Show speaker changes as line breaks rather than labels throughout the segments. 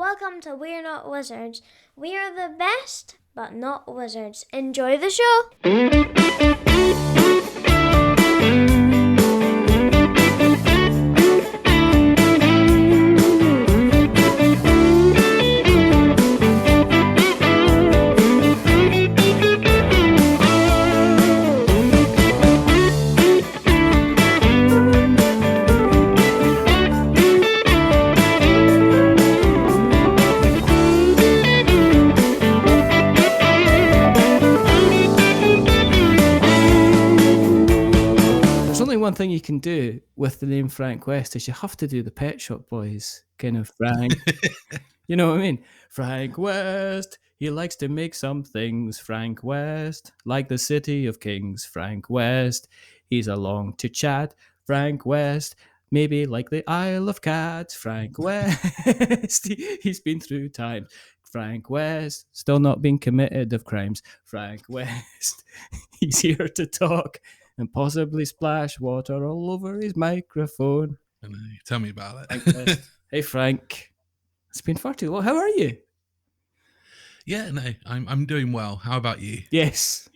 Welcome to We're Not Wizards. We are the best, but not wizards. Enjoy the show!
One thing you can do with the name Frank West is you have to do the Pet Shop Boys kind of Frank. You know what I mean? Frank West, he likes to make some things. Frank West, like the City of Kings. Frank West, he's along to chat. Frank West, maybe like the Isle of Cats. Frank West, he's been through time. Frank West, still not been committed of crimes. Frank West, he's here to talk and possibly splash water all over his microphone.
I know. Tell me about
it. Hey, Frank. It's been far too long. How are you?
Yeah, no, I'm doing well. How about you?
Yes.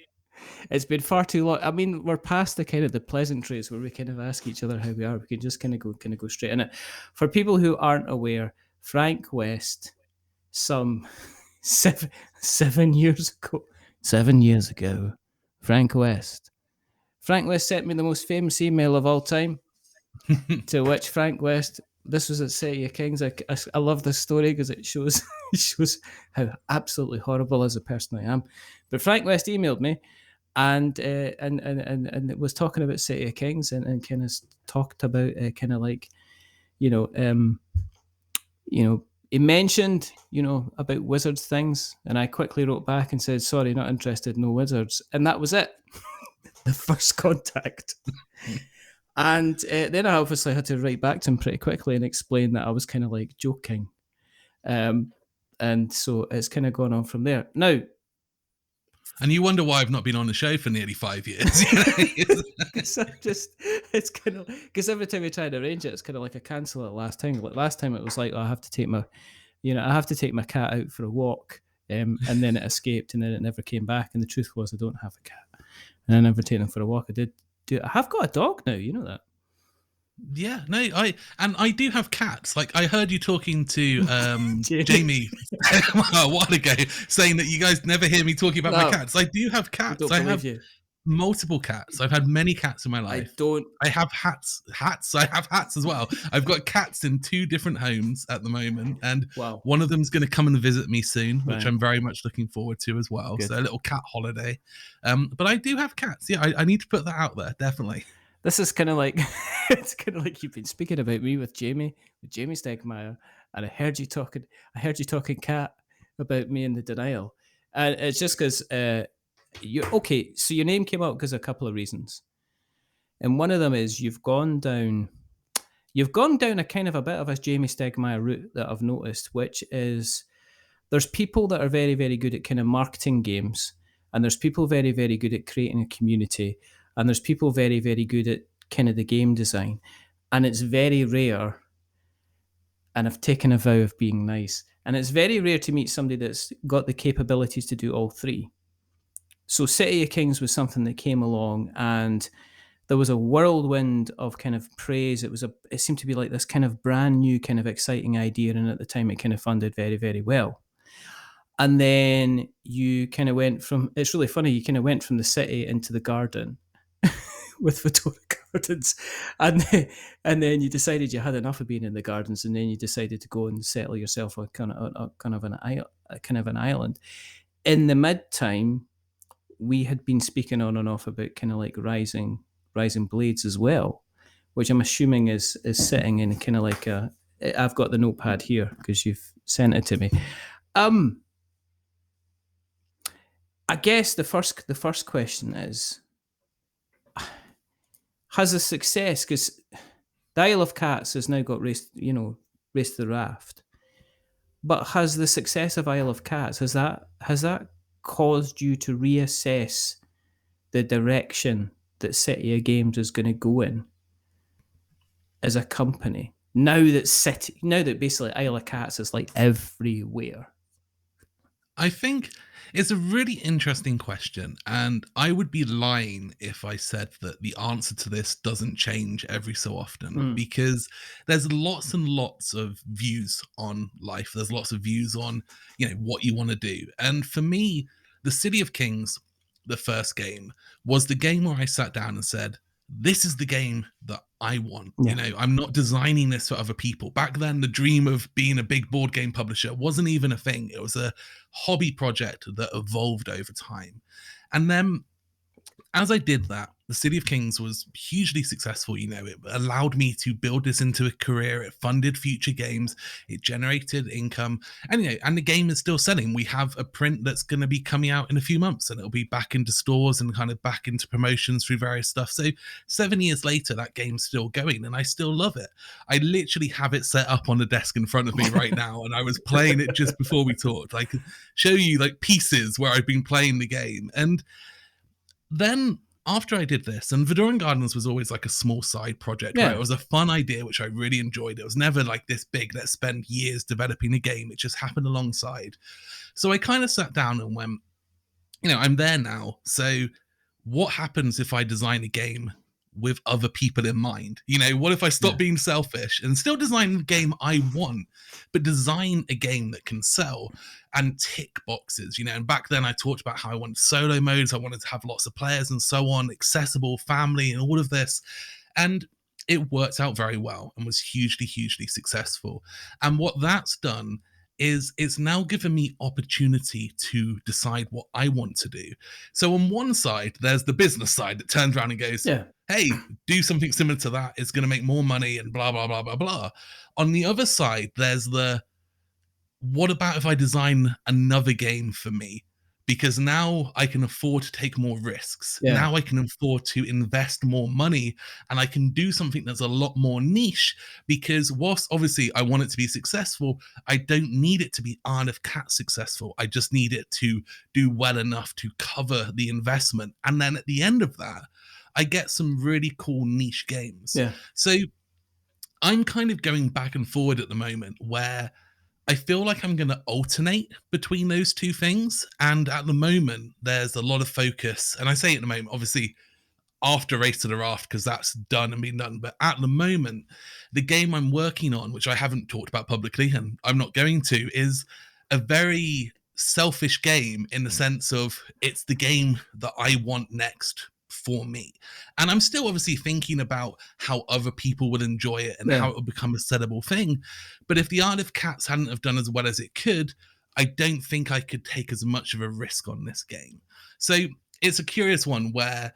It's been far too long. I mean, we're past the kind of the pleasantries where we kind of ask each other how we are. We can just kind of go straight in it. For people who aren't aware, Frank West, some 7 years ago, 7 years ago, Frank West sent me the most famous email of all time, to which Frank West, this was at City of Kings. I love this story because it shows how absolutely horrible as a person I am. But Frank West emailed me and it was talking about City of Kings and kind of talked about kind of like, he mentioned, about wizards things, and I quickly wrote back and said, sorry, not interested, no wizards. And that was it. The first contact. And then I obviously had to write back to him pretty quickly and explain that I was kind of like joking. And so it's kind of gone on from there. Now,
and you wonder why I've not been on the show for nearly 5 years.
It's kind of, because every time we try to arrange it, it's kind of like I cancel it last time. Like last time it was like, I have to take my cat out for a walk. And then it escaped and then it never came back. And the truth was I don't have a cat. And I never take them for a walk. I have got a dog now, you know that.
Yeah, no, I do have cats. Like I heard you talking to Jamie a while ago, saying that you guys never hear me talking about my cats. I do have cats. I have multiple cats. I've had many cats in my life. I have hats. I have hats as well. I've got cats in 2 different homes at the moment, and one of them's going to come and visit me soon, which I'm very much looking forward to as well. Good. So a little cat holiday. But I do have cats. Yeah, I need to put that out there, definitely.
This is kind of like, it's kind of like you've been speaking about me with Jamie Stegmaier, and I heard you talking cat about me in the denial. And it's just because, so your name came out because of a couple of reasons. And one of them is you've gone down a kind of a bit of a Jamie Stegmaier route that I've noticed, which is there's people that are very, very good at kind of marketing games, and there's people very, very good at creating a community, and there's people very, very good at kind of the game design. And it's very rare, and I've taken a vow of being nice, and it's very rare to meet somebody that's got the capabilities to do all 3. So City of Kings was something that came along, and there was a whirlwind of kind of praise. It seemed to be like this kind of brand new kind of exciting idea, and at the time it kind of funded very, very well. And then you kind of went from, it's really funny, you kind of went from the city into the garden with Fedora Gardens, and then you decided you had enough of being in the gardens, and then you decided to go and settle yourself on kind of an island. In the mid-time, we had been speaking on and off about kind of like Rising Blades as well, which I'm assuming is sitting in kind of like I've got the notepad here because you've sent it to me. I guess the first question is, has the success, because the Isle of Cats has now got Race the Raft, but has the success of Isle of Cats, has that caused you to reassess the direction that City of Games is going to go in as a company? now that basically Isle of Cats is like everywhere?
I think it's a really interesting question, and I would be lying if I said that the answer to this doesn't change every so often,
Mm.
because there's lots and lots of views on life. There's lots of views on, what you want to do. And for me, the City of Kings, the first game, was the game where I sat down and said, this is the game that I want.
Yeah.
I'm not designing this for other people. Back then, the dream of being a big board game publisher wasn't even a thing. It was a hobby project that evolved over time. And then as I did that, the City of Kings was hugely successful. It allowed me to build this into a career. It funded future games. It generated income, and the game is still selling. We have a print that's going to be coming out in a few months, and it'll be back into stores and kind of back into promotions through various stuff. So 7 years later, that game's still going, and I still love it. I literally have it set up on the desk in front of me right now, and I was playing it just before we talked. I could show you like pieces where I've been playing the game, and then after I did this, and Vedoran Gardens was always like a small side project, right?
Yeah.
It was a fun idea, which I really enjoyed. It was never like this big, let's spend years developing a game. It just happened alongside. So I kind of sat down and went, I'm there now. So what happens if I design a game with other people in mind? What if I stop being selfish and still design the game I want, but design a game that can sell and tick boxes? And back then I talked about how I wanted solo modes, I wanted to have lots of players and so on, accessible, family, and all of this. And it worked out very well and was hugely, hugely successful. And what that's done is it's now given me opportunity to decide what I want to do. So on one side, there's the business side that turns around and goes,
Yeah.
hey, do something similar to that. It's going to make more money and blah, blah, blah, blah, blah. On the other side, there's the, what about if I design another game for me? Because now I can afford to take more risks.
Yeah.
Now I can afford to invest more money, and I can do something that's a lot more niche, because whilst obviously I want it to be successful, I don't need it to be Isle of Cat successful. I just need it to do well enough to cover the investment. And then at the end of that, I get some really cool niche games.
Yeah.
So I'm kind of going back and forward at the moment where I feel like I'm going to alternate between those two things. And at the moment, there's a lot of focus. And I say at the moment, obviously, after Race to the Raft, because that's done and been done. But at the moment, the game I'm working on, which I haven't talked about publicly and I'm not going to, is a very selfish game in the sense of it's the game that I want next for me. And I'm still obviously thinking about how other people will enjoy it and how it will become a sellable thing. But if the Isle of Cats hadn't have done as well as it could, I don't think I could take as much of a risk on this game. So it's a curious one where,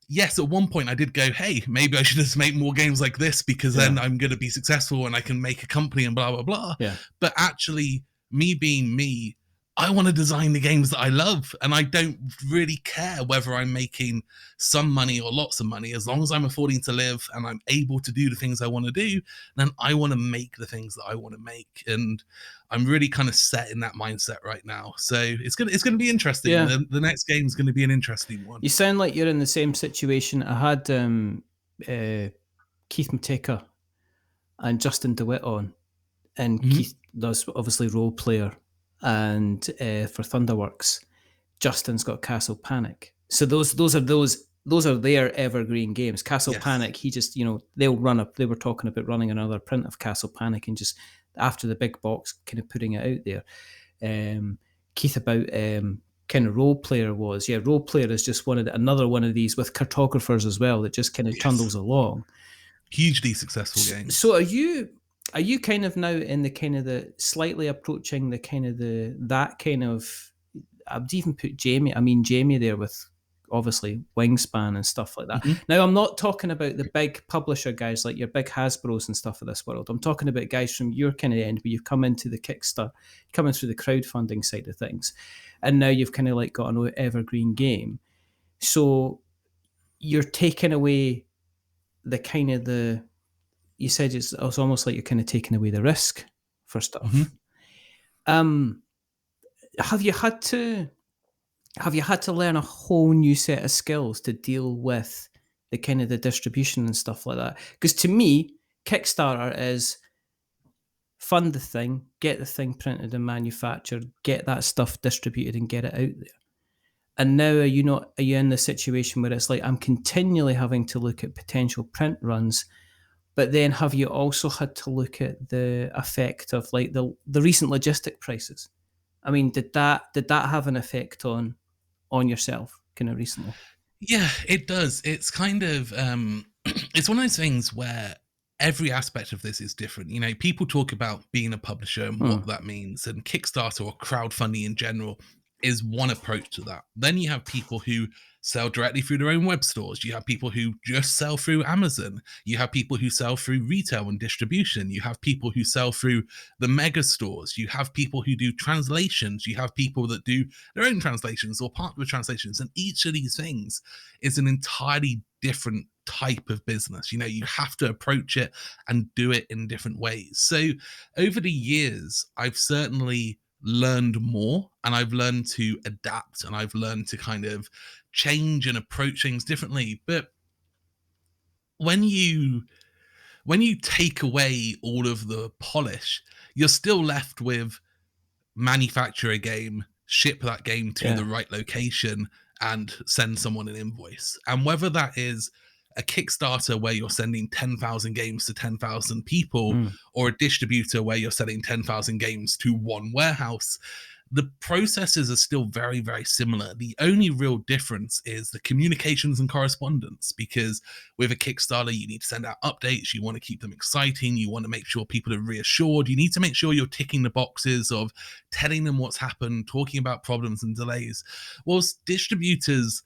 yes, at one point I did go, hey, maybe I should just make more games like this, because then I'm going to be successful and I can make a company and blah, blah, blah.
Yeah.
But actually, me being me, I want to design the games that I love, and I don't really care whether I'm making some money or lots of money. As long as I'm affording to live and I'm able to do the things I want to do, then I want to make the things that I want to make. And I'm really kind of set in that mindset right now. So it's gonna be interesting.
Yeah.
The next game is going to be an interesting one.
You sound like you're in the same situation. I had Keith Mateka and Justin DeWitt on, and Keith does obviously role player, and for Thunderworks, Justin's got Castle Panic. So those are their evergreen games. Castle Panic, he just they were talking about running another print of Castle Panic and just after the big box kind of putting it out there. Keith about kind of role player was role player is just another one of these with cartographers as well that just kind of trundles along.
Hugely successful games.
So are you kind of now in the kind of the slightly approaching the kind of that kind of, I'd even put Jamie there with obviously Wingspan and stuff like that. Now, I'm not talking about the big publisher guys like your big Hasbros and stuff of this world. I'm talking about guys from your kind of end where you've come into the Kickstarter, coming through the crowdfunding side of things, and now you've kind of like got an evergreen game. So you're taking away the kind of you said it's almost like you're kind of taking away the risk for stuff. Have you had to learn a whole new set of skills to deal with the kind of the distribution and stuff like that? Because to me, Kickstarter is fund the thing, get the thing printed and manufactured, get that stuff distributed and get it out there. And now are you in the situation where it's like, I'm continually having to look at potential print runs, but then have you also had to look at the effect of like the recent logistic prices? I mean, did that have an effect on yourself kind of recently?
Yeah, it does. It's kind of it's one of those things where every aspect of this is different. You know, people talk about being a publisher and what that means, and Kickstarter or crowdfunding in general is one approach to that. Then you have people who sell directly through their own web stores. You have people who just sell through Amazon. You have people who sell through retail and distribution. You have people who sell through the mega stores. You have people who do translations. You have people that do their own translations or partner with translations. And each of these things is an entirely different type of business. You know, you have to approach it and do it in different ways. So over the years, I've certainly learned more, and I've learned to adapt, and I've learned to kind of change and approach things differently. But when you take away all of the polish, you're still left with manufacture a game, ship that game to the right location, and send someone an invoice. And whether that is a Kickstarter where you're sending 10,000 games to 10,000 people, or a distributor where you're selling 10,000 games to one warehouse, the processes are still very, very similar. The only real difference is the communications and correspondence, because with a Kickstarter, you need to send out updates. You want to keep them exciting. You want to make sure people are reassured. You need to make sure you're ticking the boxes of telling them what's happened, talking about problems and delays. Whilst distributors,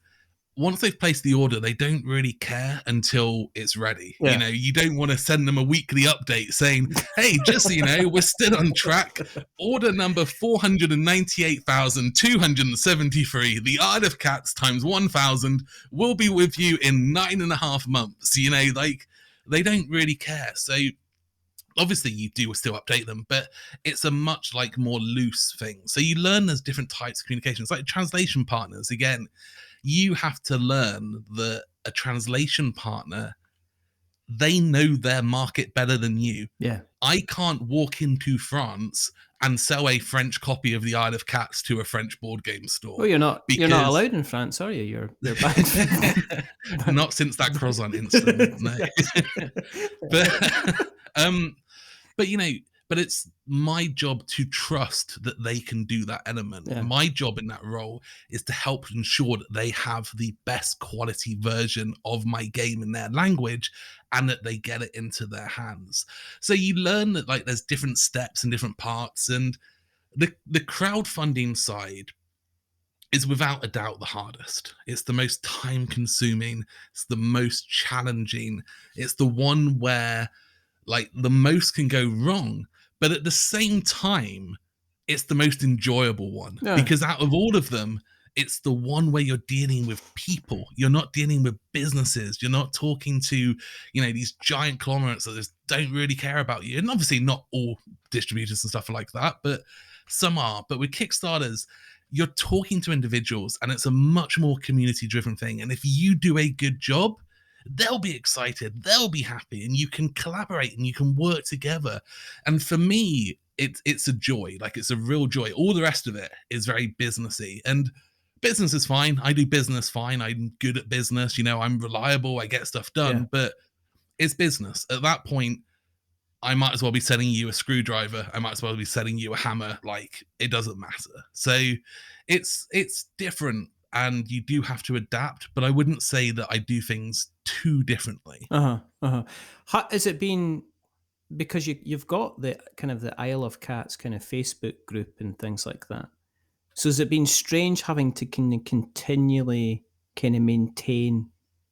once they've placed the order, they don't really care until it's ready. You know, you don't want to send them a weekly update saying, hey, just so you know, we're still on track. Order number 498,273, the Isle of Cats times 1,000, will be with you in 9.5 months. You know, like, they don't really care. So obviously you do still update them, but it's a much like more loose thing. So you learn there's different types of communications, like translation partners. Again, you have to learn that a translation partner, they know their market better than you.
Yeah.
I can't walk into France and sell a French copy of the Isle of Cats to a French board game store.
Well, you're not allowed in France, are you? You're banned.
Not since that croissant incident, no. But you know, but it's my job to trust that they can do that element.
Yeah.
My job in that role is to help ensure that they have the best quality version of my game in their language, and that they get it into their hands. So you learn that, like, there's different steps and different parts, and the crowdfunding side is without a doubt the hardest. It's the most time consuming. It's the most challenging. It's the one where, like, the most can go wrong, but at the same time, it's the most enjoyable one. Because out of all of them, it's the one where you're dealing with people. You're not dealing with businesses. You're not talking to, you know, these giant conglomerates that just don't really care about you. And obviously not all distributors and stuff are like that, but some are. But with Kickstarters, you're talking to individuals, and it's a much more community driven thing. And if you do a good job, they'll be excited, they'll be happy, and you can collaborate and you can work together. And for me, it's a joy. Like, it's a real joy. All the rest of it is very businessy, and business is fine. I do business fine. I'm good at business. You know, I'm reliable. I get stuff done, but it's business. At that point, I might as well be selling you a screwdriver. I might as well be selling you a hammer. Like, it doesn't matter. So it's different, and you do have to adapt, but I wouldn't say that I do things too differently.
Has it been, because you've got the kind of the Isle of Cats kind of Facebook group and things like that, so has it been strange having to kind of continually kind of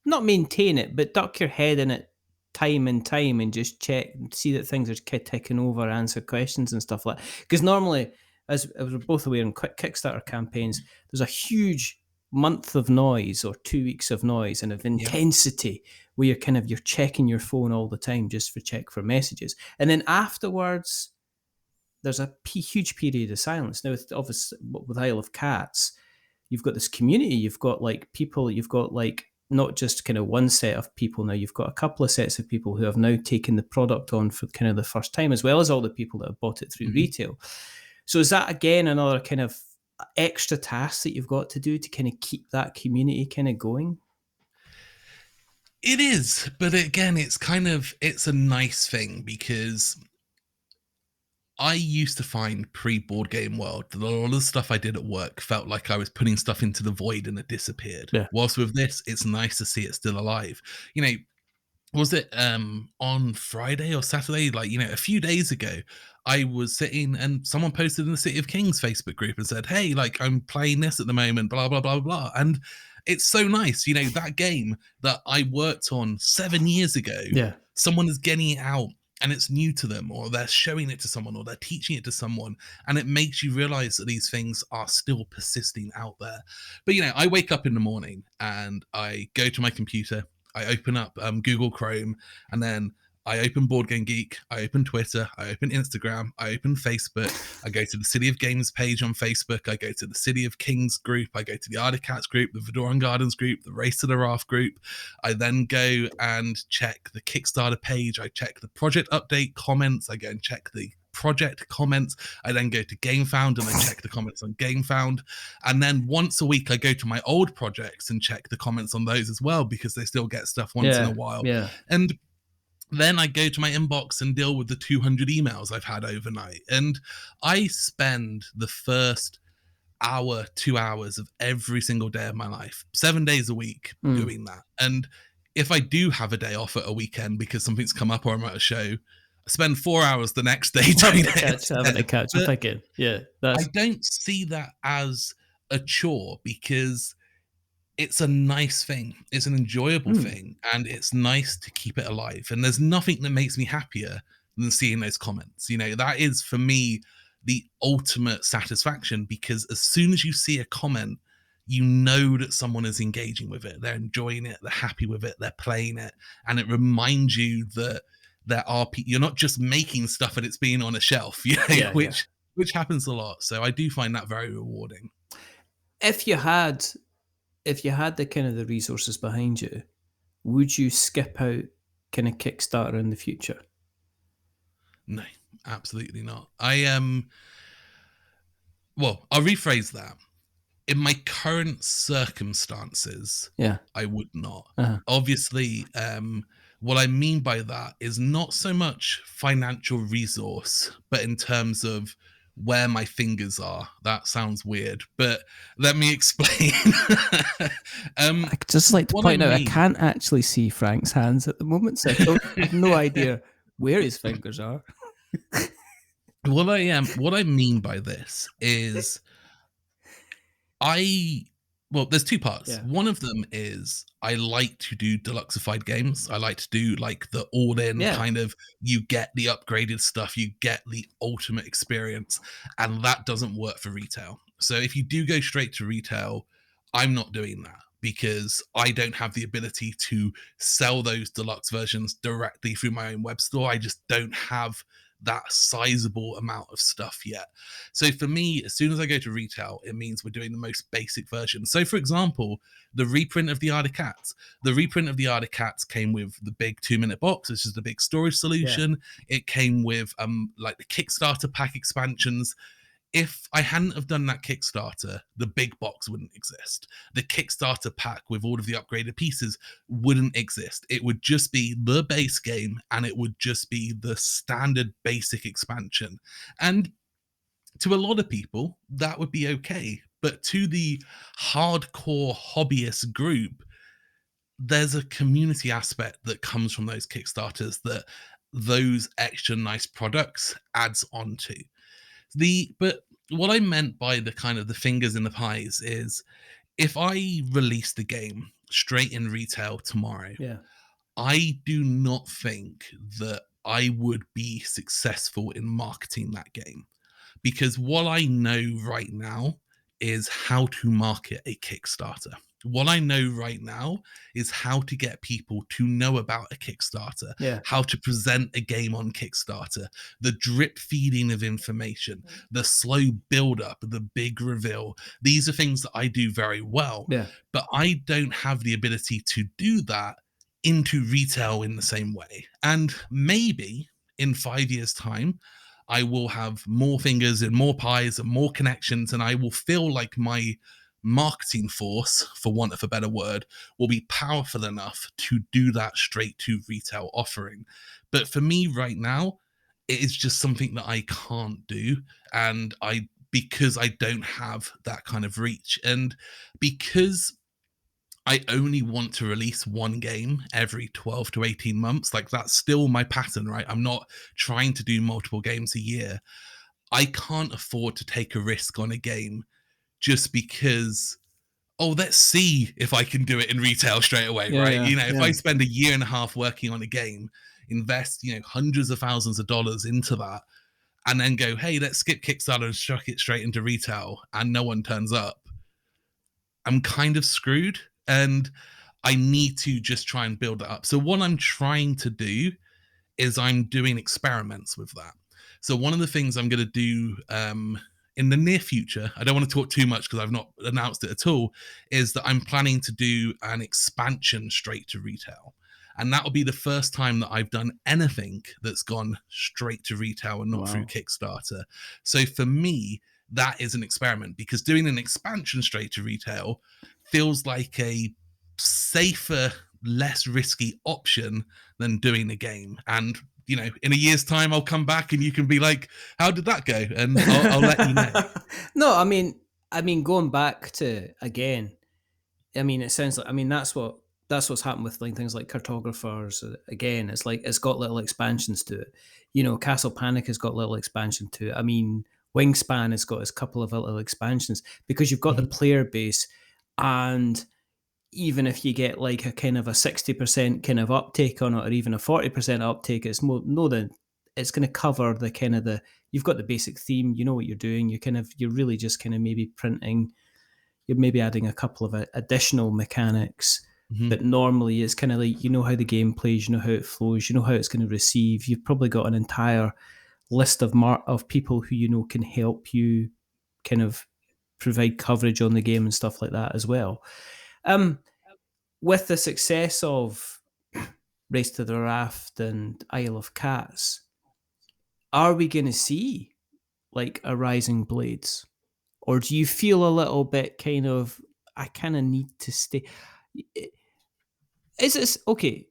not maintain it, but duck your head in it time and time and just check and see that things are ticking over, answer questions and stuff like that? Because normally, as we're both aware, in quick Kickstarter campaigns, there's a huge month of noise or 2 weeks of noise and of intensity where you're checking your phone all the time just for messages. And then afterwards, there's a huge period of silence. Now, with Isle of Cats, you've got this community, you've got like people, you've got like not just kind of one set of people now, you've got a couple of sets of people who have now taken the product on for kind of the first time, as well as all the people that have bought it through retail. So is that, again, another kind of extra task that you've got to do to kind of keep that community kind of going?
It is, but again, it's a nice thing, because I used to find pre-board game world that a lot of the stuff I did at work felt like I was putting stuff into the void and it disappeared.
Yeah.
Whilst with this, it's nice to see it still alive. You know, was it on Friday or Saturday? Like, a few days ago, I was sitting and someone posted in the City of Kings Facebook group and said, "Hey, like, I'm playing this at the moment, blah, blah, blah, blah." And it's so nice, that game that I worked on 7 years ago,
Yeah.
someone is getting it out and it's new to them, or they're showing it to someone, or they're teaching it to someone, and it makes you realize that these things are still persisting out there. But I wake up in the morning and I go to my computer, I open up Google Chrome, and then I open Board Game Geek, I open Twitter, I open Instagram, I open Facebook, I go to the City of Games page on Facebook, I go to the City of Kings group, I go to the Articats group, the Vidoran Gardens group, the Race to the Raft group. I then go and check the Kickstarter page, I check the project update comments, I go and check the project comments. I then go to GameFound and I check the comments on GameFound. And then once a week, I go to my old projects and check the comments on those as well, because they still get stuff once in a while.
Yeah.
And then I go to my inbox and deal with the 200 emails I've had overnight. And I spend the first hour, 2 hours of every single day of my life, 7 days a week, doing that. And if I do have a day off at a weekend because something's come up or I'm at a show, I spend 4 hours the next day doing it.
Having to catch up again. Yeah.
I don't see that as a chore, because it's a nice thing. It's an enjoyable thing, and it's nice to keep it alive. And there's nothing that makes me happier than seeing those comments. That is, for me, the ultimate satisfaction, because as soon as you see a comment, you know that someone is engaging with it. They're enjoying it. They're happy with it. They're playing it. And it reminds you that there are people, you're not just making stuff and it's being on a shelf, which happens a lot. So I do find that very rewarding.
If you had the kind of the resources behind you, would you skip out kind of Kickstarter in the future?
No, absolutely not. Well, I'll rephrase that. In my current circumstances, I would not. Obviously, what I mean by that is not so much financial resource, but in terms of where my fingers are. That sounds weird, but let me explain.
I'd just like to point out, I can't actually see Frank's hands at the moment, so I have no idea where his fingers are.
What I mean by this is there's two parts.
Yeah.
One of them is I like to do deluxeified games. I like to do like the all-in kind of, you get the upgraded stuff, you get the ultimate experience, and that doesn't work for retail. So if you do go straight to retail, I'm not doing that, because I don't have the ability to sell those deluxe versions directly through my own web store. I just don't have that sizable amount of stuff yet. So for me, as soon as I go to retail, it means we're doing the most basic version. So for example, the reprint of the Articats. The reprint of the Articats came with the big 2-minute box, which is the big storage solution. It came with like the Kickstarter pack expansions. If I hadn't have done that Kickstarter, the big box wouldn't exist. The Kickstarter pack with all of the upgraded pieces wouldn't exist. It would just be the base game, and it would just be the standard basic expansion. And to a lot of people, that would be okay. But to the hardcore hobbyist group, there's a community aspect that comes from those Kickstarters that those extra nice products adds onto. But what I meant by the kind of the fingers in the pies is, if I release the game straight in retail tomorrow, I do not think that I would be successful in marketing that game, because what I know right now is how to market a Kickstarter. What I know right now is how to get people to know about a Kickstarter,
Yeah.
how to present a game on Kickstarter, the drip feeding of information, the slow build up, the big reveal. These are things that I do very well,
Yeah.
but I don't have the ability to do that into retail in the same way. And maybe in 5 years' time, I will have more fingers and more pies and more connections, and I will feel like my marketing force, for want of a better word, will be powerful enough to do that straight to retail offering. But for me right now, it is just something that I can't do. And because I don't have that kind of reach, and because I only want to release one game every 12 to 18 months. Like, that's still my pattern, right? I'm not trying to do multiple games a year. I can't afford to take a risk on a game just because, oh, let's see if I can do it in retail straight away,
Yeah,
right?
yeah,
If I spend a year and a half working on a game, invest, hundreds of thousands of dollars into that, and then go, hey, let's skip Kickstarter and chuck it straight into retail, and no one turns up, I'm kind of screwed. And I need to just try and build that up. So what I'm trying to do is I'm doing experiments with that. So one of the things I'm going to do in the near future, I don't want to talk too much because I've not announced it at all, is that I'm planning to do an expansion straight to retail. And that will be the first time that I've done anything that's gone straight to retail and not through Kickstarter. So for me, that is an experiment, because doing an expansion straight to retail feels like a safer, less risky option than doing a game. And in a year's time, I'll come back and you can be like, "How did that go?" And I'll let you know.
No, I mean, going back to again, I mean, it sounds like, I mean, that's what's happened with like things like cartographers. Again, it's like it's got little expansions to it. Castle Panic has got little expansion to it. I mean, Wingspan has got a couple of little expansions because you've got the player base, and even if you get like a kind of a 60% kind of uptake on it, or even a 40% uptake, it's more no than it's going to cover the kind of you've got the basic theme, you know what you're doing. You're really just kind of maybe printing, you're maybe adding a couple of additional mechanics. But normally it's kind of like, how the game plays, how it flows, how it's going to receive. You've probably got an entire list of people who can help you kind of provide coverage on the game and stuff like that as well. With the success of Race to the Raft and Isle of Cats, are we going to see like a Rising Blades? Or do you feel a little bit kind of, I kind of need to stay? Is this, okay,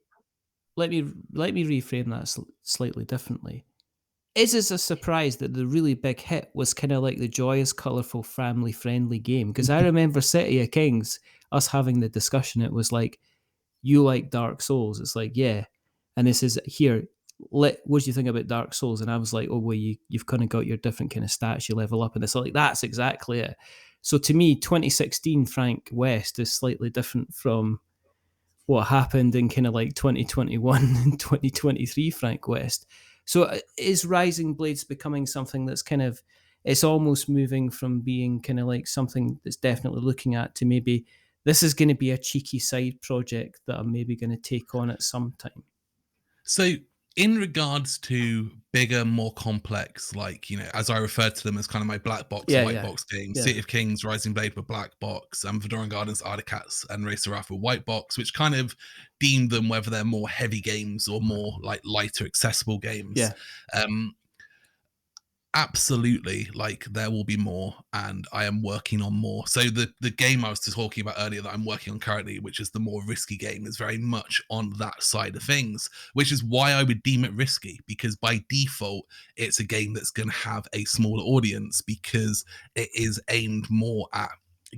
let me reframe that slightly differently. Is this a surprise that the really big hit was kind of like the joyous, colourful, family-friendly game? Because I remember City of Kings, us having the discussion, it was like, you like Dark Souls? It's like, yeah. And this is here. What do you think about Dark Souls? And I was like, oh, well, you've kind of got your different kind of stats you level up, and it's like, that's exactly it. So to me, 2016 Frank West is slightly different from what happened in kind of like 2021 and 2023 Frank West. So is Rising Blades becoming something that's kind of, it's almost moving from being kind of like something that's definitely looking at to maybe this is going to be a cheeky side project that I'm maybe going to take on at some time?
So in regards to bigger, more complex, like, as I refer to them as kind of my black box, white box games, City of Kings, Rising Blade were black box, and Verdoran Gardens, Isle of Cats, and Race to Wrath were white box, which kind of deem them whether they're more heavy games or more like lighter, accessible games.
Yeah.
Absolutely, like there will be more, and I am working on more. So the game I was talking about earlier that I'm working on currently, which is the more risky game, is very much on that side of things, which is why I would deem it risky, because by default it's a game that's going to have a smaller audience because it is aimed more at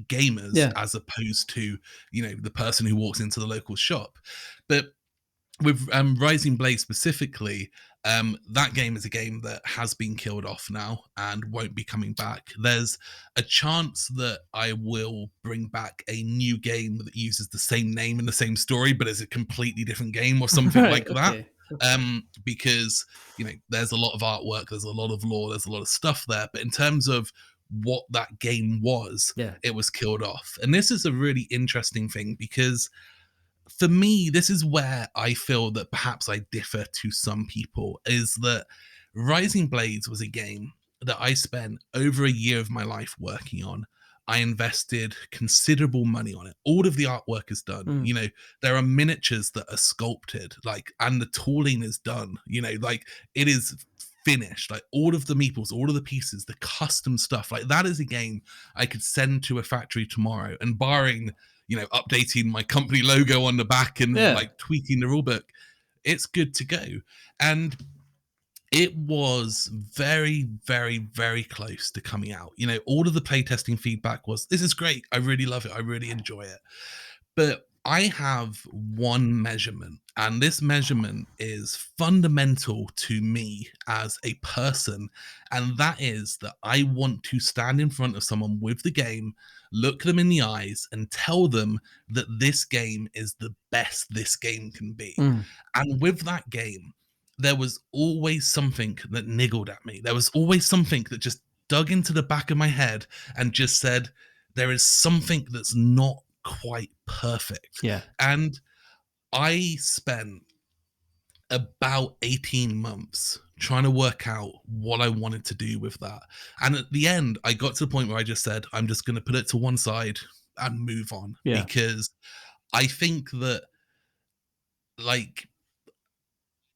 gamers as opposed to the person who walks into the local shop. But with Rising Blade specifically, that game is a game that has been killed off now and won't be coming back. There's a chance that I will bring back a new game that uses the same name and the same story, but it's a completely different game or something like that. Because there's a lot of artwork, there's a lot of lore, there's a lot of stuff there. But in terms of what that game was, it was killed off. And this is a really interesting thing because for me, this is where I feel that perhaps I differ to some people, is that Rising Blades was a game that I spent over a year of my life working on. I invested considerable money on it. All of the artwork is done. You know, there are miniatures that are sculpted, like, and the tooling is done. You know, like, it is finished. Like, all of the meeples, all of the pieces, the custom stuff. Like, that is a game I could send to a factory tomorrow, and barring, you know, updating my company logo on the back and like tweaking the rulebook, it's good to go. And it was very, very, very close to coming out. You know, all of the playtesting feedback was, this is great. I really love it. I really enjoy it. But I have one measurement, and this measurement is fundamental to me as a person. And that is that I want to stand in front of someone with the game, look them in the eyes, and tell them that this game is the best this game can be. And with that game, there was always something that niggled at me. There was always something that just dug into the back of my head and just said, there is something that's not quite perfect. And I spent about 18 months trying to work out what I wanted to do with that. And at the end, I got to the point where I just said, I'm just going to put it to one side and move on. Because I think that, like,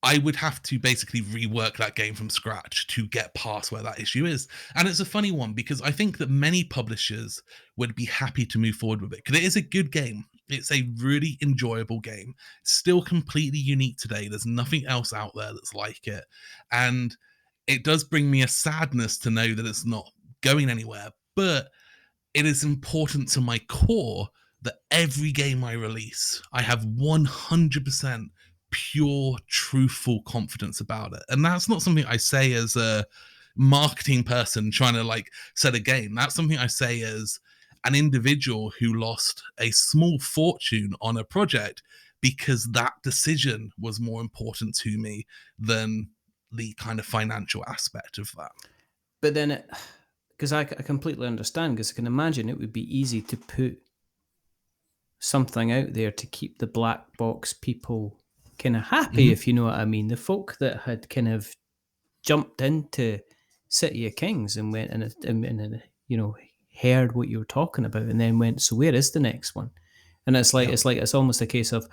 I would have to basically rework that game from scratch to get past where that issue is. And it's a funny one because I think that many publishers would be happy to move forward with it because it is a good game. It's a really enjoyable game. Still completely unique today. There's nothing else out there that's like it. And it does bring me a sadness to know that it's not going anywhere. But it is important to my core that every game I release, I have 100% pure, truthful confidence about it. And that's not something I say as a marketing person trying to like set a game. That's something I say as an individual who lost a small fortune on a project because that decision was more important to me than the kind of financial aspect of that.
But then because I completely understand, because I can imagine it would be easy to put something out there to keep the black box people kind of happy, if you know what I mean. The folk that had kind of jumped into City of Kings and went and you know, heard what you were talking about and then went, so where is the next one? And it's like it's almost a case of,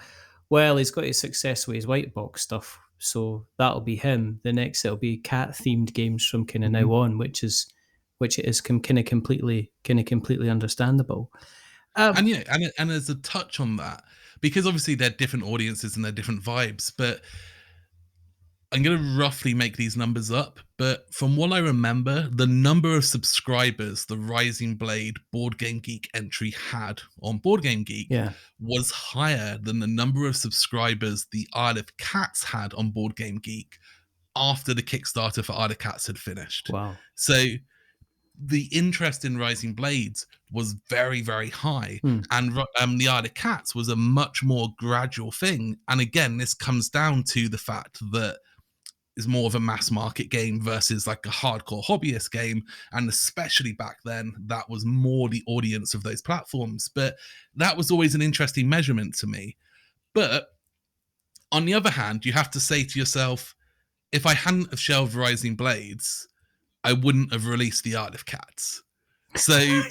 well, he's got his success with his white box stuff, so that'll be him. The next it'll be cat themed games from kind of now on, which is kind of completely understandable.
And you know, and there's a touch on that because obviously they're different audiences and they're different vibes, but I'm going to roughly make these numbers up, but from what I remember, the number of subscribers the Rising Blade Board Game Geek entry had on Board Game Geek was higher than the number of subscribers the Isle of Cats had on Board Game Geek after the Kickstarter for Isle of Cats had finished.
Wow.
So the interest in Rising Blades was very, very high. And the Isle of Cats was a much more gradual thing. And again, this comes down to the fact that is more of a mass market game versus like a hardcore hobbyist game. And especially back then, that was more the audience of those platforms. But that was always an interesting measurement to me. But on the other hand, you have to say to yourself, if I hadn't have shelved Rising Blades, I wouldn't have released the Isle of Cats. So
I'm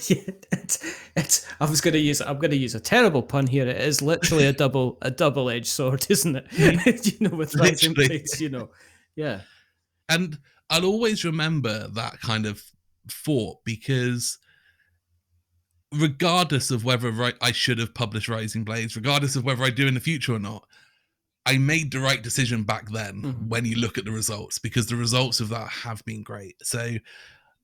going to use a terrible pun here. It is literally a double-edged sword, isn't it? You know, with Rising Blades, you know. Yeah.
And I'll always remember that kind of thought because regardless of whether I should have published Rising Blades, regardless of whether I do in the future or not, I made the right decision back then when you look at the results, because the results of that have been great. So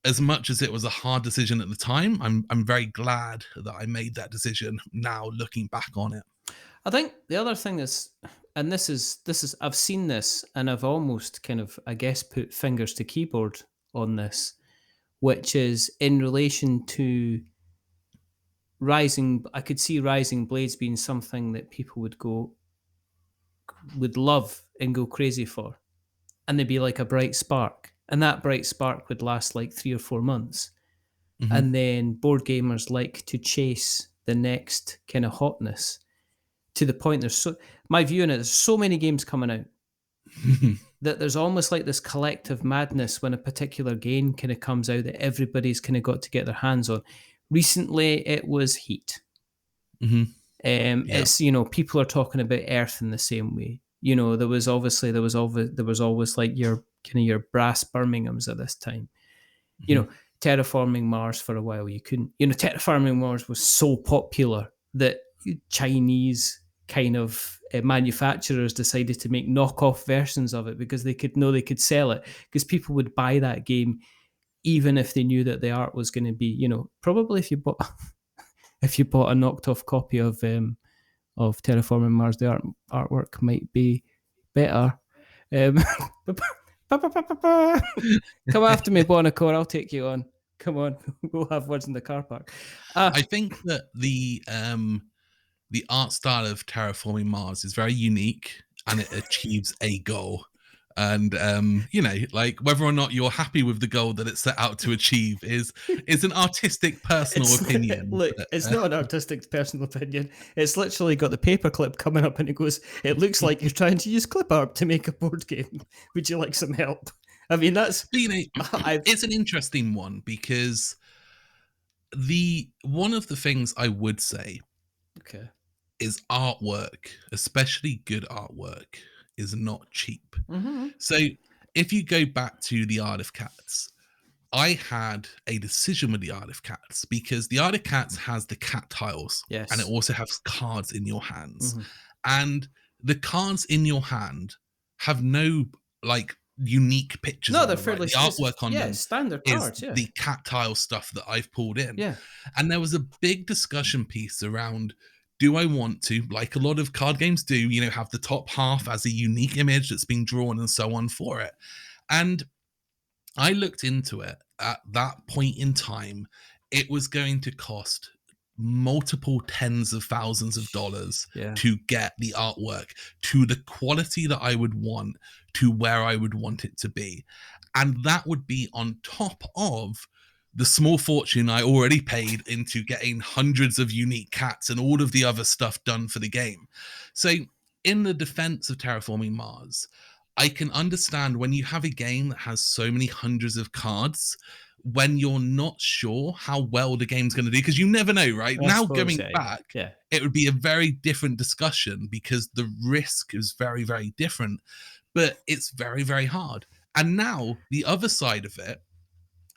as much as it was a hard decision at the time, I'm very glad that I made that decision now looking back on it.
I think the other thing is, and this is I've seen this and I've almost kind of, I guess, put fingers to keyboard on this, which is in relation to I could see Rising Blades being something that people would love and go crazy for. And they'd be like a bright spark. And that bright spark would last like 3 or 4 months. And then board gamers like to chase the next kind of hotness to the point my view on it, there's so many games coming out that there's almost like this collective madness when a particular game kind of comes out that everybody's kind of got to get their hands on. Recently, it was Heat. It's, people are talking about Earth in the same way. There was always like your brass Birminghams at this time. Terraforming Mars for a while, you couldn't. Terraforming Mars was so popular that Chinese kind of manufacturers decided to make knockoff versions of it because they could sell it, because people would buy that game even if they knew that the art was going to be, probably if you bought a knocked off copy of Terraforming Mars, the artwork might be better. Come after me, Bonacore. I'll take you on. Come on, we'll have words in the car park.
I think that the art style of Terraforming Mars is very unique, and it achieves a goal. And like whether or not you're happy with the goal that it's set out to achieve is an artistic personal opinion.
Look, it's not an artistic personal opinion. It's literally got the paperclip coming up and it looks like you're trying to use clip art to make a board game. Would you like some help? I mean,
it's an interesting one, because one of the things I would say is artwork, especially good artwork, is not cheap. So if you go back to the Art of Cats, I had a decision with the Art of Cats, because the Art of Cats has the cat tiles, and it also has cards in your hands. And the cards in your hand have no like unique pictures.
No, they're fairly
the artwork on them
standard cards.
is the cat tile stuff that I've pulled in. And there was a big discussion piece around, do I want to, like a lot of card games do, have the top half as a unique image that's been drawn and so on for it? And I looked into it. At that point in time, it was going to cost multiple tens of thousands of dollars to get the artwork to the quality that I would want, to where I would want it to be. And that would be on top of the small fortune I already paid into getting hundreds of unique cats and all of the other stuff done for the game. So in the defense of Terraforming Mars, I can understand when you have a game that has so many hundreds of cards, when you're not sure how well the game's going to do, because you never know, right? Going back, it would be a very different discussion, because the risk is very, very different, but it's very, very hard. And now the other side of it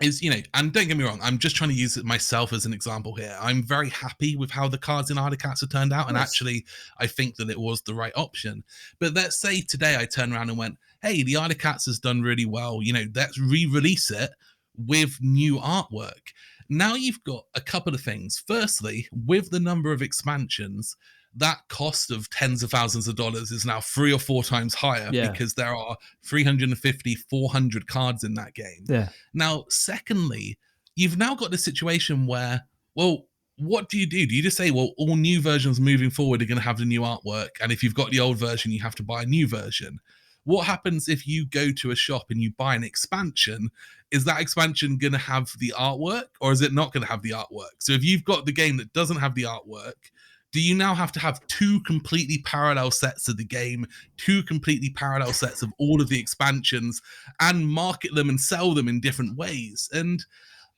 is, and don't get me wrong, I'm just trying to use it myself as an example here. I'm very happy with how the cards in Art of Cats have turned out. And actually, I think that it was the right option. But let's say today I turn around and went, hey, the Art of Cats has done really well. Let's re-release it with new artwork. Now you've got a couple of things. Firstly, with the number of expansions, that cost of tens of thousands of dollars is now 3 or 4 times higher, because there are 350, 400 cards in that game. Now, secondly, you've now got the situation where, well, what do? Do you just say, well, all new versions moving forward are going to have the new artwork, and if you've got the old version, you have to buy a new version? What happens if you go to a shop and you buy an expansion? Is that expansion going to have the artwork, or is it not going to have the artwork? So if you've got the game that doesn't have the artwork, do you now have to have 2 completely parallel sets of the game, 2 completely parallel sets of all of the expansions, and market them and sell them in different ways? And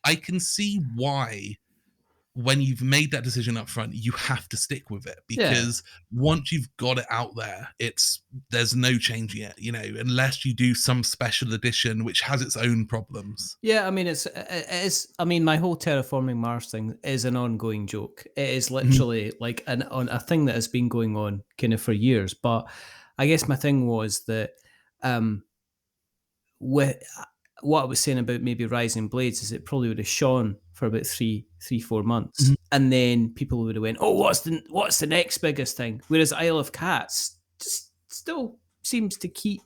I can see why, when you've made that decision up front, you have to stick with it, because once you've got it out there, there's no changing it, unless you do some special edition which has its own problems.
I mean, my whole Terraforming Mars thing is an ongoing joke. It is literally like a thing that has been going on kind of for years. But I guess my thing was that with what I was saying about maybe Rising Blades is it probably would have shone for about 3-4 months, and then people would have went, oh, what's the next biggest thing? Whereas Isle of Cats just still seems to keep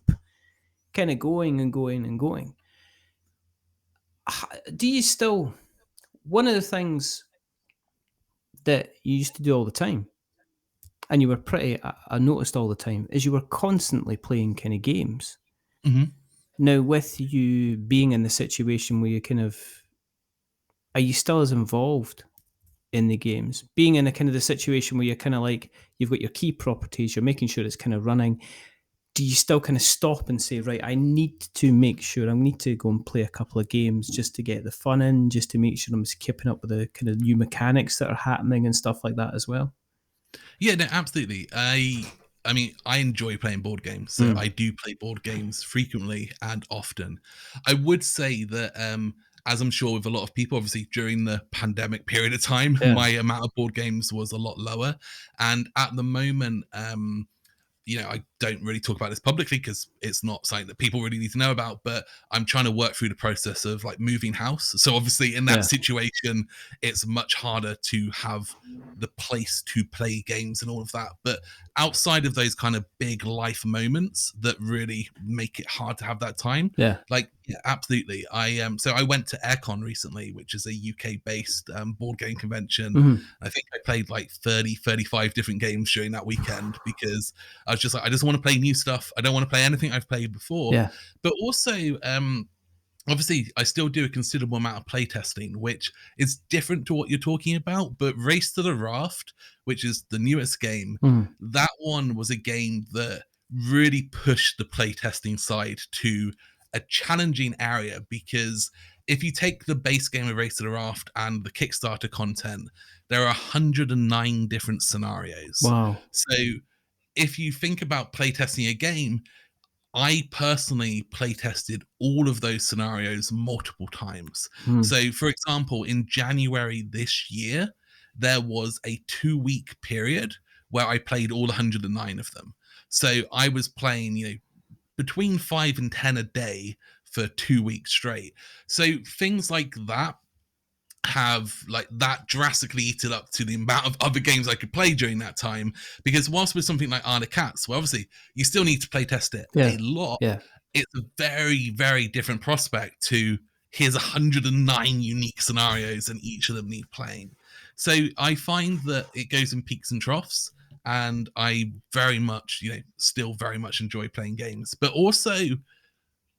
kind of going and going and going. Do you still, one of the things that you used to do all the time, and you were I noticed all the time, is you were constantly playing kind of games. Now, with you being in the situation where you kind of are you still as involved in the games? Being in a kind of the situation where you're kind of like, you've got your key properties, you're making sure it's kind of running. Do you still kind of stop and say, right, I need to make sure I need to go and play a couple of games just to get the fun in, just to make sure I'm keeping up with the kind of new mechanics that are happening and stuff like that as well?
Yeah, no, absolutely. I mean, I enjoy playing board games, so I do play board games frequently and often. I would say that, as I'm sure with a lot of people, obviously during the pandemic period of time,
Yeah.
my amount of board games was a lot lower, and at the moment, I don't really talk about this publicly because it's not something that people really need to know about, but I'm trying to work through the process of like moving house. So obviously in that situation, it's much harder to have the place to play games and all of that. But outside of those kind of big life moments that really make it hard to have that time,
Yeah.
like yeah, absolutely. So I went to Aircon recently, which is a UK based board game convention. I think I played like 35 different games during that weekend because I was just like, I just want to play new stuff. I don't want to play anything I've played before.
Yeah.
But also, obviously, I still do a considerable amount of playtesting, which is different to what you're talking about. But Race to the Raft, which is the newest game, that one was a game that really pushed the playtesting side to a challenging area because if you take the base game of Race to the Raft and the Kickstarter content, there are 109 different scenarios.
Wow.
So if you think about playtesting a game, I personally playtested all of those scenarios multiple times. So, for example, in January this year, there was a 2-week period where I played all 109 of them. So I was playing, between 5 and 10 a day for 2 weeks straight. So things like that have like that drastically eaten up to the amount of other games I could play during that time. Because whilst with something like Arna Cats, well, obviously you still need to play test it a lot.
Yeah.
It's a very, very different prospect to here's 109 unique scenarios and each of them need playing. So I find that it goes in peaks and troughs. And I very much, still very much enjoy playing games. But also,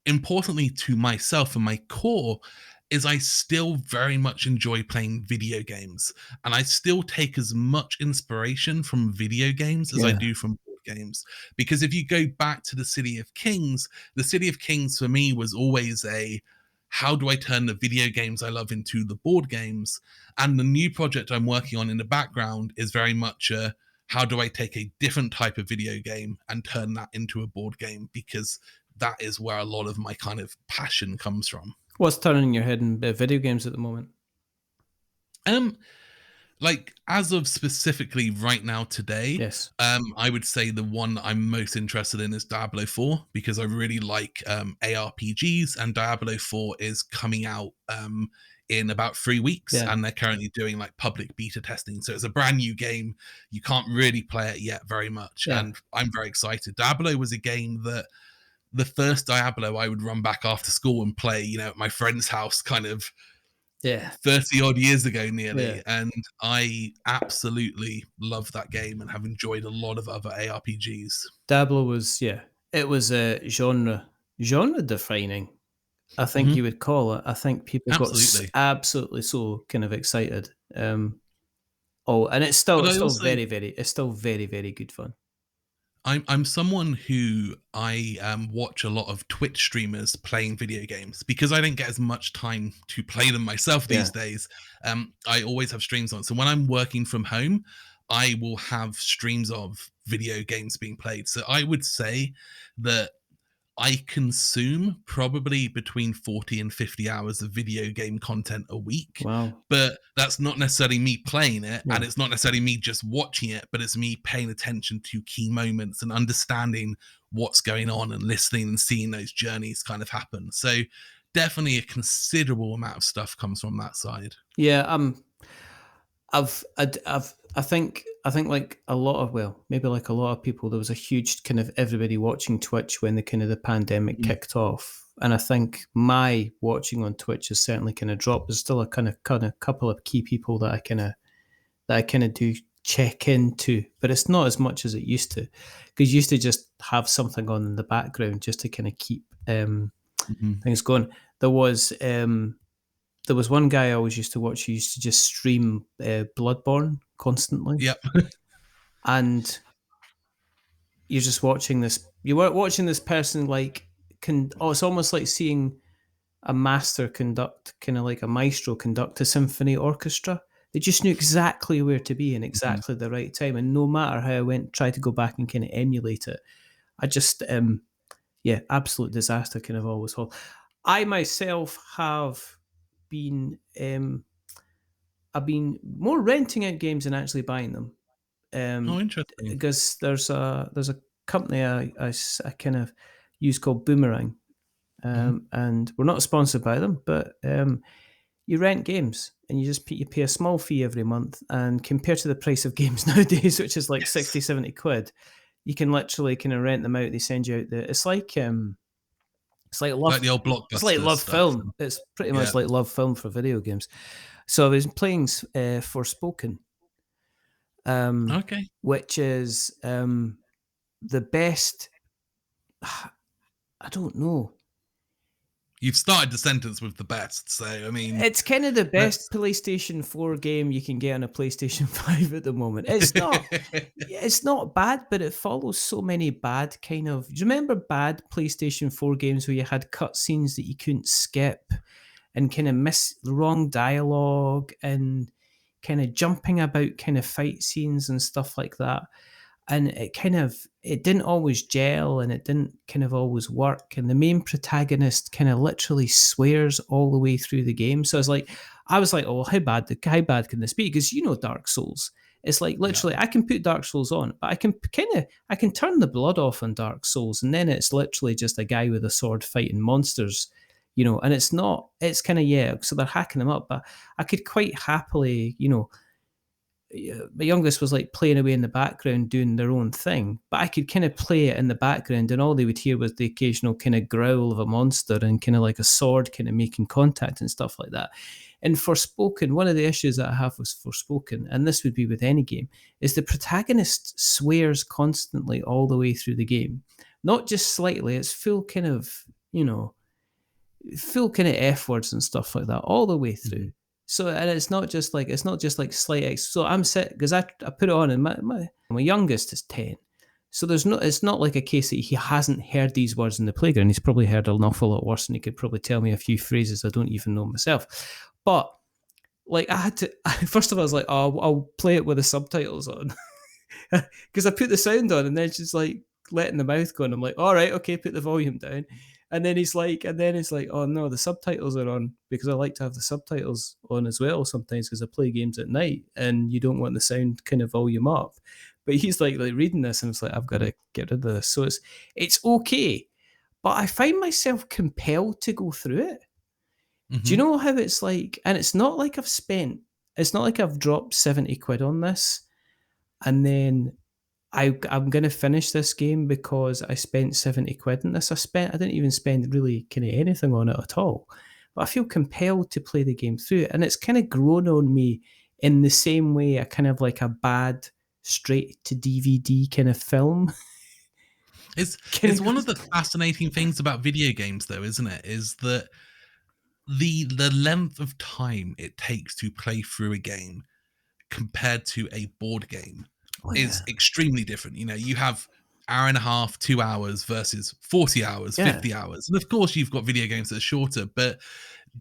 importantly to myself and my core, is I still very much enjoy playing video games. And I still take as much inspiration from video games as I do from board games. Because if you go back to the City of Kings for me was always how do I turn the video games I love into the board games? And the new project I'm working on in the background is very much how do I take a different type of video game and turn that into a board game? Because that is where a lot of my kind of passion comes from.
What's turning your head in video games at the moment?
Like as of specifically right now today,
Yes.
I would say the one I'm most interested in is Diablo 4 because I really like ARPGs, and Diablo 4 is coming out in about 3 weeks, and they're currently doing like public beta testing. So it's a brand new game. You can't really play it yet very much, and I'm very excited. Diablo was a game that the first Diablo I would run back after school and play, at my friend's house kind of 30 odd years ago nearly. And I absolutely love that game and have enjoyed a lot of other ARPGs.
Diablo was, it was a genre defining, I think you would call it. I think people got absolutely so kind of excited. And it's still very, very good fun.
I'm someone who I watch a lot of Twitch streamers playing video games because I don't get as much time to play them myself these days. I always have streams on. So when I'm working from home, I will have streams of video games being played. So I would say that I consume probably between 40 and 50 hours of video game content a week.
Wow.
But that's not necessarily me playing it, and it's not necessarily me just watching it, but it's me paying attention to key moments and understanding what's going on and listening and seeing those journeys kind of happen. So definitely a considerable amount of stuff comes from that side.
Yeah, I think like a lot of people, there was a huge kind of everybody watching Twitch when the pandemic kicked off. And I think my watching on Twitch has certainly kind of dropped. There's still a kind of couple of key people that I kind of do check into, but it's not as much as it used to, because you used to just have something on in the background just to kind of keep things going. There was there was one guy I always used to watch who used to just stream Bloodborne constantly.
Yep.
And you're just watching this. You were watching this person like it's almost like seeing a master conduct, kind of like a maestro conduct a symphony orchestra. They just knew exactly where to be in exactly the right time, and no matter how I went, try to go back and kind of emulate it, I just absolute disaster kind of always hold. I myself have been I've been more renting out games than actually buying them.
Interesting.
Because there's a company I kind of use called Boomerang, and we're not sponsored by them, but you rent games and you pay a small fee every month, and compared to the price of games nowadays, which is like 60, 70 quid, you can literally kind of rent them out. They send you out it's like love,
Like the old Blockbuster.
It's like Love
stuff.
Film. It's pretty much like Love Film for video games. So I was playing Forspoken.
Okay.
Which is the best. I don't know.
You've started the sentence with the best, so I mean,
it's kind of the best PlayStation 4 game you can get on a PlayStation 5 at the moment. It's not. It's not bad, but it follows so many bad kind of. Do you remember bad PlayStation 4 games where you had cutscenes that you couldn't skip, and kind of miss the wrong dialogue and kind of jumping about kind of fight scenes and stuff like that? And it didn't always gel, and it didn't kind of always work, and the main protagonist kind of literally swears all the way through the game. So I was like, oh, how bad can this be? Because Dark Souls, it's like literally I can put Dark Souls on, but I can turn the blood off on Dark Souls, and then it's literally just a guy with a sword fighting monsters, and it's kind of, so they're hacking them up, but I could quite happily, my youngest was like playing away in the background doing their own thing, but I could kind of play it in the background, and all they would hear was the occasional kind of growl of a monster and kind of like a sword kind of making contact and stuff like that. And Forspoken, one of the issues that I have with Forspoken, and this would be with any game, is the protagonist swears constantly all the way through the game. Not just slightly, it's full kind of F words and stuff like that all the way through. So, and it's not just like slight. So I'm set because I put it on, and my youngest is 10. So it's not like a case that he hasn't heard these words in the playground. He's probably heard an awful lot worse, and he could probably tell me a few phrases I don't even know myself. But like I had to, first of all, I was like, oh, I'll play it with the subtitles on, because I put the sound on, and then she's like letting the mouth go, and I'm like, all right, okay, put the volume down. And then it's like, oh no, the subtitles are on, because I like to have the subtitles on as well sometimes, because I play games at night and you don't want the sound kind of volume up. But he's like reading this, and it's like, I've got to get rid of this. So it's okay, but I find myself compelled to go through it. Do you know how it's like? And it's not like I've dropped 70 quid on this, and then I'm going to finish this game because I spent 70 quid on this. I didn't even spend really kind of anything on it at all. But I feel compelled to play the game through it. And it's kind of grown on me in the same way a kind of like a bad straight to DVD kind of film.
It's one of the fascinating things about video games, though, isn't it? Is that the length of time it takes to play through a game compared to a board game is extremely different. You have hour and a half, 2 hours versus 40 hours, 50 hours. And of course, you've got video games that are shorter, but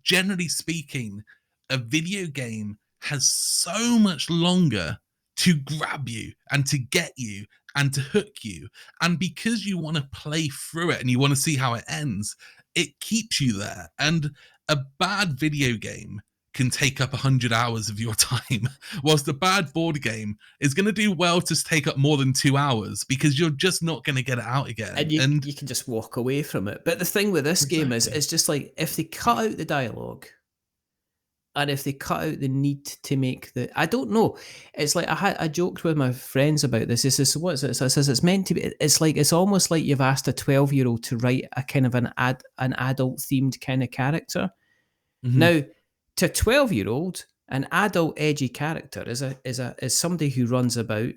generally speaking, a video game has so much longer to grab you and to get you and to hook you. And because you want to play through it and you want to see how it ends, it keeps you there. And a bad video game can take up 100 hours of your time, whilst a bad board game is going to do well to take up more than 2 hours, because you're just not going to get it out again.
And you can just walk away from it. But the thing with this game is, it's just like, if they cut out the dialogue, and if they cut out the need to make I don't know. It's like I joked with my friends about this. This is what it says. It's meant to be. It's almost like you've asked a 12-year-old to write a kind of an adult themed kind of character. Now, to a 12-year-old, an adult edgy character is somebody who runs about,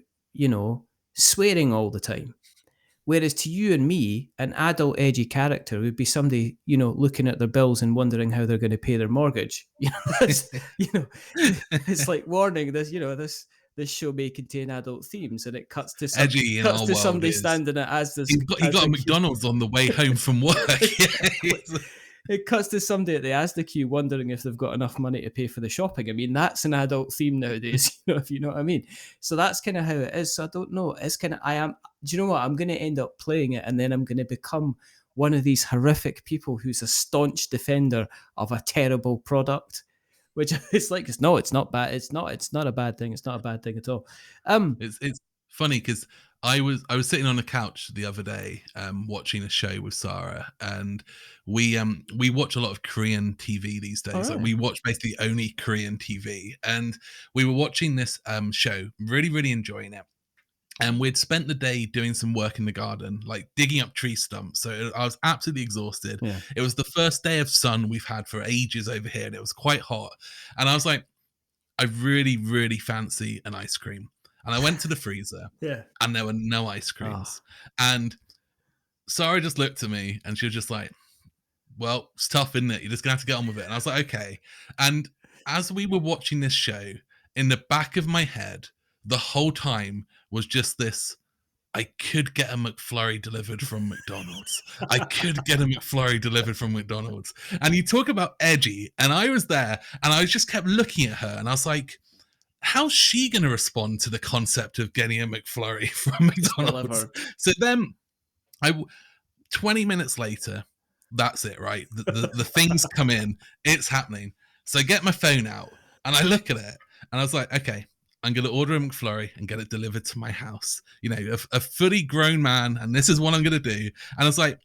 swearing all the time. Whereas to you and me, an adult edgy character would be somebody, you know, looking at their bills and wondering how they're going to pay their mortgage. You know, that's, you know, it's like, warning, this show may contain adult themes, and it cuts to
Edgy in our world
somebody
is
standing at
he got a McDonald's on the way home from work.
Exactly. It cuts to somebody at the Asda queue wondering if they've got enough money to pay for the shopping. I mean, that's an adult theme nowadays, you know, if you know what I mean. So that's kind of how it is. So I don't know. It's kind of, do you know what? I'm going to end up playing it, and then I'm going to become one of these horrific people who's a staunch defender of a terrible product, which is like, it's not bad. It's not a bad thing. It's not a bad thing at all.
It's funny because I was sitting on a couch the other day watching a show with Sarah, and we watch a lot of Korean TV these days.
Right.
Like, we watch basically only Korean TV, and we were watching this show, really enjoying it. And we'd spent the day doing some work in the garden, like digging up tree stumps. So I was absolutely exhausted.
Yeah.
It was the first day of sun we've had for ages over here, and it was quite hot. And I was like, I really fancy an ice cream. And I went to the freezer,
Yeah.
and there were no ice creams. And Sarah just looked at me, and she was just like, well, it's tough, isn't it? You're just going to have to get on with it. And I was like, okay. And as we were watching this show, in the back of my head, the whole time was just this, I could get a McFlurry delivered from McDonald's. I could get a McFlurry delivered from McDonald's. And you talk about edgy, and I was there, and I just kept looking at her, and I was like, how's she going to respond to the concept of getting a McFlurry from McDonald's? So then, 20 minutes later, that's it, right? The things come in, it's happening. So I get my phone out, and I look at it, and I was like, okay, I'm going to order a McFlurry and get it delivered to my house. You know, a fully grown man, and this is what I'm going to do. And I was like,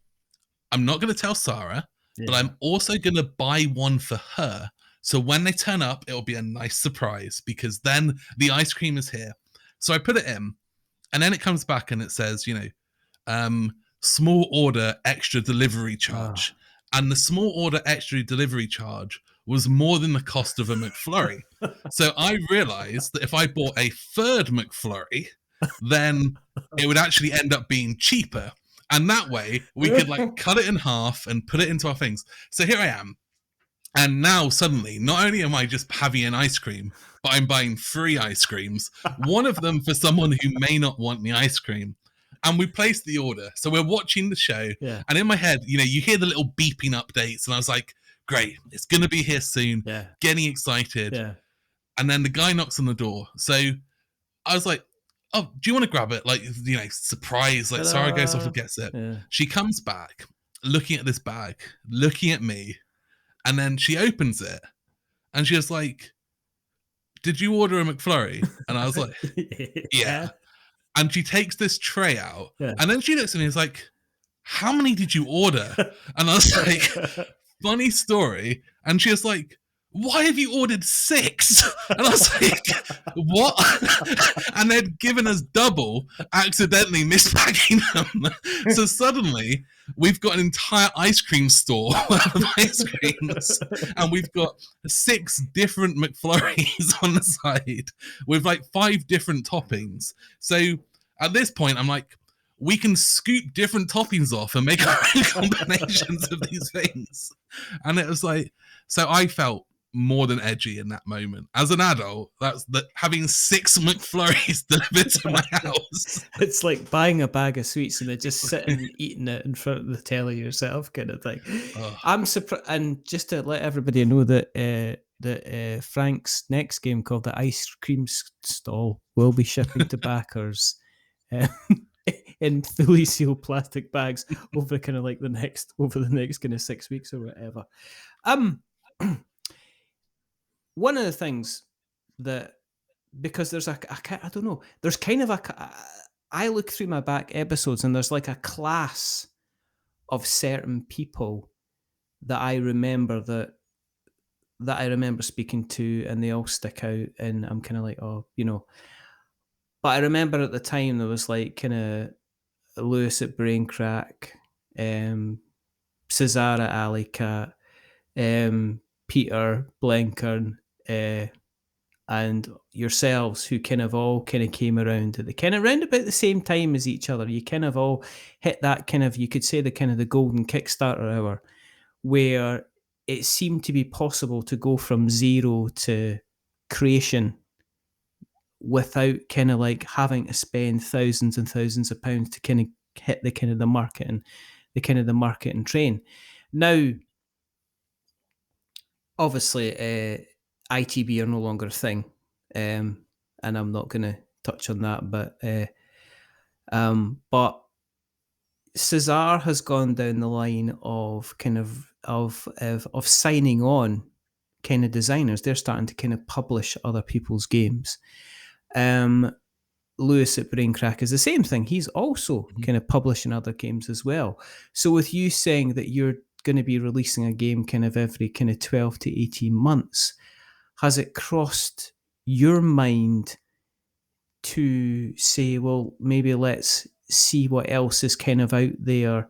I'm not going to tell Sarah, but I'm also going to buy one for her. So when they turn up, it'll be a nice surprise, because then the ice cream is here. So I put it in, and then it comes back and it says, you know, small order extra delivery charge. And the small order extra delivery charge was more than the cost of a McFlurry. So I realized that if I bought a third McFlurry, then it would actually end up being cheaper. And that way we could like cut it in half and put it into our things. So here I am. And now suddenly, not only am I just having an ice cream, but I'm buying 3 ice creams, one of them for someone who may not want the ice cream. And we placed the order. So we're watching the show.
Yeah.
And in my head, you know, you hear the little beeping updates. And I was like, great, it's going to be here soon.
Yeah.
Getting excited.
Yeah.
And then the guy knocks on the door. So I was like, oh, do you want to grab it? Like, you know, surprise. Like, Sarah goes off and gets it.
Yeah.
She comes back, looking at this bag, looking at me. And then she opens it. And she was like, did you order a McFlurry? And I was like, yeah. And she takes this tray out.
Yeah.
And then she looks at me and is like, how many did you order? And I was like, funny story. And she was like, why have you ordered 6? And I was like, what? And they'd given us double, accidentally mispacking them. So suddenly, we've got an entire ice cream store of ice creams, and we've got 6 different McFlurries on the side with like 5 different toppings. So at this point, I'm like, we can scoop different toppings off and make our own combinations of these things. And it was like, so I felt more than edgy in that moment. As an adult, that's that having 6 McFlurries delivered to my house.
It's like buying a bag of sweets and then just sitting and eating it in front of the telly yourself, kind of thing. I'm surprised, and just to let everybody know that Frank's next game, called the Ice Cream Stall, will be shipping to backers in fully sealed plastic bags over kind of like the next kind of 6 weeks or whatever. One of the things that, because there's I don't know, there's kind of I look through my back episodes and there's like a class of certain people that I remember that I remember speaking to, and they all stick out, and I'm kind of like, oh, you know. But I remember at the time there was like kind of Lewis at Braincrack, Cesar at Alley Cat, Peter Blenkern, and yourselves, who kind of all kind of came around at the kind of round about the same time as each other. You kind of all hit that kind of, you could say, the kind of the golden Kickstarter hour, where it seemed to be possible to go from zero to creation without kind of like having to spend thousands and thousands of pounds to kind of hit the kind of the market and train. Now, obviously, ITB are no longer a thing, and I'm not going to touch on that, but Cesar has gone down the line of kind of signing on kind of designers. They're starting to kind of publish other people's games. Lewis at Braincrack is the same thing. He's also kind of publishing other games as well. So with you saying that you're going to be releasing a game kind of every kind of 12 to 18 months, has it crossed your mind to say, well, maybe let's see what else is kind of out there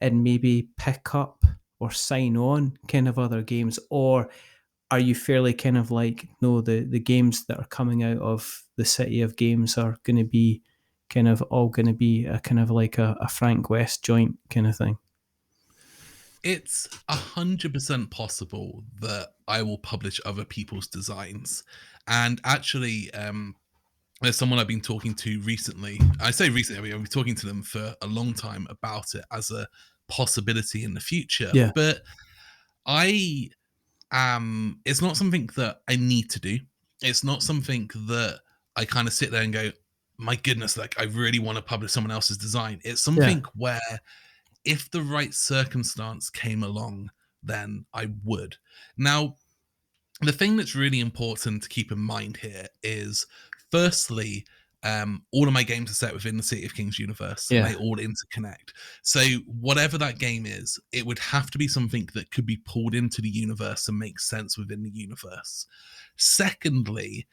and maybe pick up or sign on kind of other games? Or are you fairly kind of like, no, the games that are coming out of the City of Games are going to be kind of all going to be a kind of like a Frank West joint kind of thing?
It's 100% possible that I will publish other people's designs. And actually, there's someone I've been talking to recently. I say recently, I've been talking to them for a long time about it as a possibility in the future.
Yeah.
But it's not something that I need to do. It's not something that I kind of sit there and go, my goodness, like I really want to publish someone else's design. It's something where if the right circumstance came along, then I would. Now, the thing that's really important to keep in mind here is, firstly, all of my games are set within the City of Kings universe, and they all interconnect. So whatever that game is, it would have to be something that could be pulled into the universe and make sense within the universe. Secondly,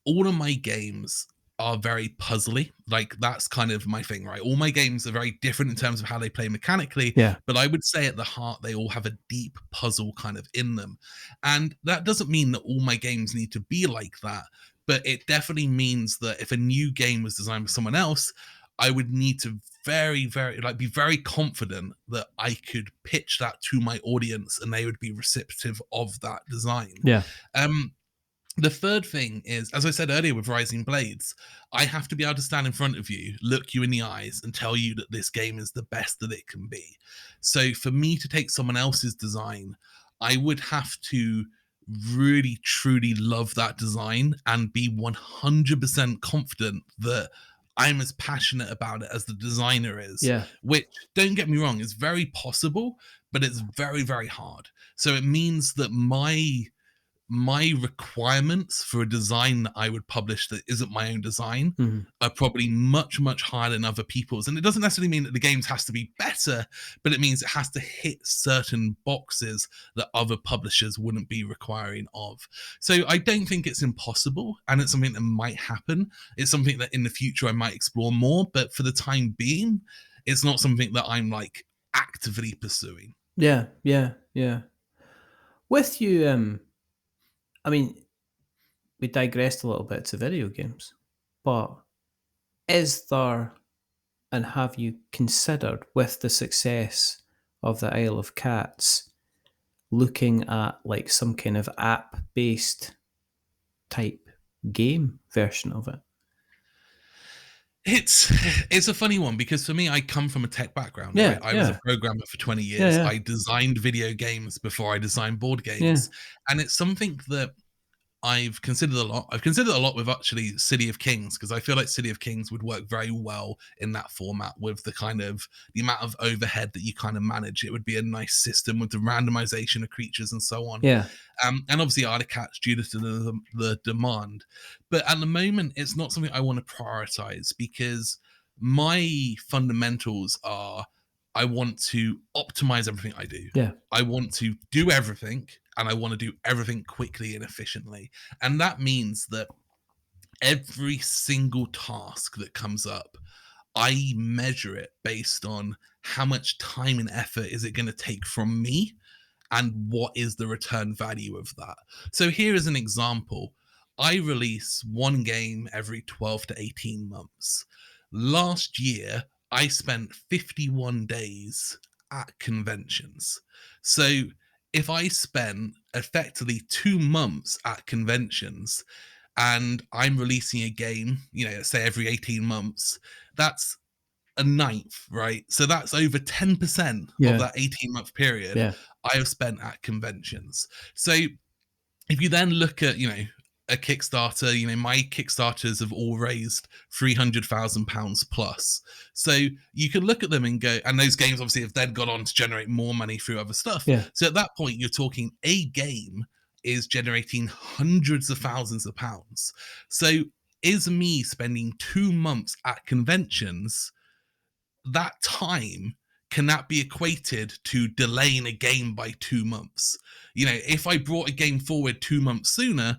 all of my games are very puzzly. Like that's kind of my thing, right? All my games are very different in terms of how they play mechanically, but I would say at the heart they all have a deep puzzle kind of in them. And that doesn't mean that all my games need to be like that, but it definitely means that if a new game was designed by someone else, I would need to be very confident that I could pitch that to my audience and they would be receptive of that design. The third thing is, as I said earlier with Rising Blades, I have to be able to stand in front of you, look you in the eyes, and tell you that this game is the best that it can be. So for me to take someone else's design, I would have to really, truly love that design and be 100% confident that I'm as passionate about it as the designer is. Which, don't get me wrong, is very possible, but it's very, very hard. So it means that my requirements for a design that I would publish that isn't my own design are probably much, much higher than other people's. And it doesn't necessarily mean that the games has to be better, but it means it has to hit certain boxes that other publishers wouldn't be requiring of. So I don't think it's impossible, and it's something that might happen. It's something that in the future I might explore more, but for the time being, it's not something that I'm like actively pursuing.
Yeah. With you, I mean, we digressed a little bit to video games, but is there, and have you considered, with the success of the Isle of Cats, looking at like some kind of app-based type game version of it?
It's a funny one because for me, I come from a tech background. Right? I was a programmer for 20 years. I designed video games before I designed board games. And it's something that I've considered a lot. I've considered a lot with actually City of Kings, because I feel like City of Kings would work very well in that format with the amount of overhead that you kind of manage. It would be a nice system with the randomization of creatures and so on. And obviously Articats due to the demand. But at the moment, it's not something I want to prioritize because my fundamentals are I want to optimize everything I do. I want to do everything, and I want to do everything quickly and efficiently. And that means that every single task that comes up, I measure it based on how much time and effort is it going to take from me and what is the return value of that. So here is an example. I release one game every 12 to 18 months. Last year, I spent 51 days at conventions. So if I spent effectively 2 months at conventions and I'm releasing a game, say every 18 months, that's a ninth, right? So that's over 10% of that 18-month period I have spent at conventions. So if you then look at, a Kickstarter, my Kickstarters have all raised £300,000 plus. So you can look at them and go, and those games obviously have then gone on to generate more money through other stuff.
Yeah.
So at that point, you're talking a game is generating hundreds of thousands of pounds. So is me spending 2 months at conventions, that time, can that be equated to delaying a game by 2 months? If I brought a game forward 2 months sooner,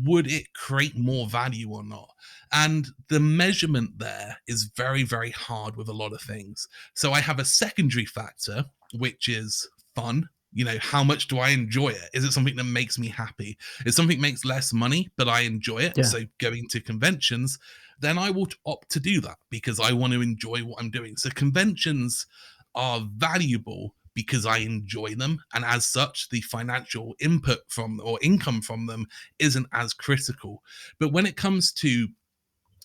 would it create more value or not? And the measurement there is very, very hard with a lot of things. So I have a secondary factor, which is fun. How much do I enjoy it? Is it something that makes me happy? If something makes less money, but I enjoy it, so going to conventions, then I will opt to do that because I want to enjoy what I'm doing. So conventions are valuable because I enjoy them. And as such, the financial input from or income from them isn't as critical. But when it comes to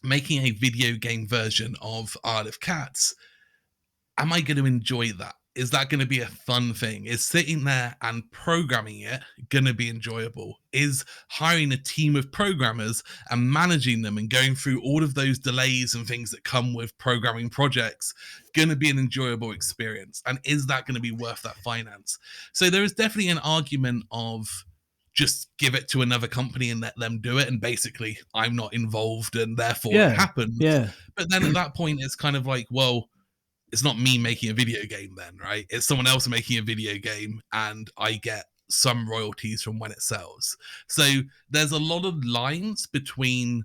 making a video game version of Isle of Cats, am I going to enjoy that? Is that going to be a fun thing? Is sitting there and programming it going to be enjoyable? Is hiring a team of programmers and managing them and going through all of those delays and things that come with programming projects going to be an enjoyable experience? And is that going to be worth that finance? So there is definitely an argument of just give it to another company and let them do it. And basically, I'm not involved and therefore it happens.
Yeah.
But then at that point, it's kind of like, well, it's not me making a video game then, right? It's someone else making a video game and I get some royalties from when it sells. So there's a lot of lines between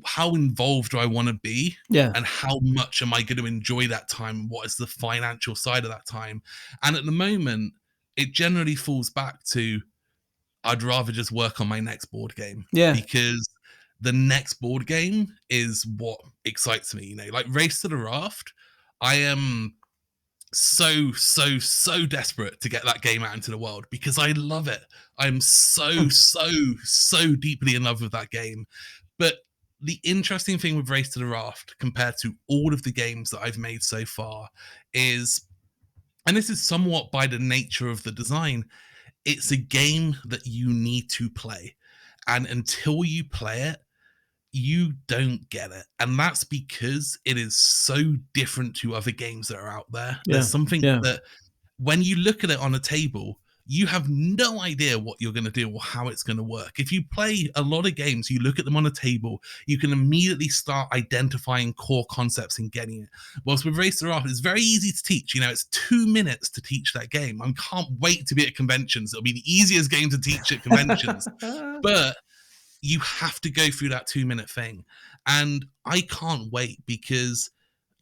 how involved do I want to be and how much am I going to enjoy that time? What is the financial side of that time? And at the moment, it generally falls back to I'd rather just work on my next board game. Because the next board game is what excites me. Like Race to the Raft, I am so desperate to get that game out into the world because I love it. I'm so deeply in love with that game. But the interesting thing with Race to the Raft compared to all of the games that I've made so far is, and this is somewhat by the nature of the design, it's a game that you need to play. And until you play it, you don't get it. And that's because it is so different to other games that are out there. There's something that when you look at it on a table, you have no idea what you're going to do or how it's going to work. If you play a lot of games, you look at them on a table, you can immediately start identifying core concepts and getting it. Whilst with Race to the Raft, it's very easy to teach. It's 2 minutes to teach that game. I can't wait to be at conventions. It'll be the easiest game to teach at conventions. But you have to go through that 2-minute thing. And I can't wait because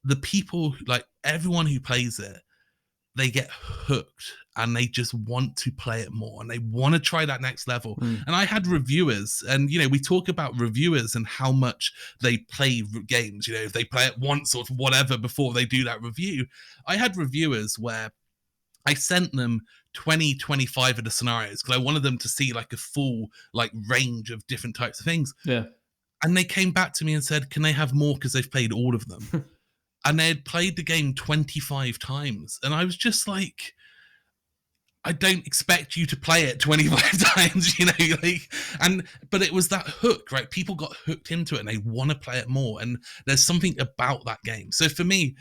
the people, like everyone who plays it, they get hooked and they just want to play it more and they want to try that next level. And I had reviewers and, we talk about reviewers and how much they play games, if they play it once or whatever before they do that review. I had reviewers where I sent them 25 of the scenarios because I wanted them to see like a full range of different types of things. And they came back to me and said, can they have more because they've played all of them? And they had played the game 25 times. And I was just like, I don't expect you to play it 25 times, but it was that hook, right? People got hooked into it and they want to play it more. And there's something about that game. So for me,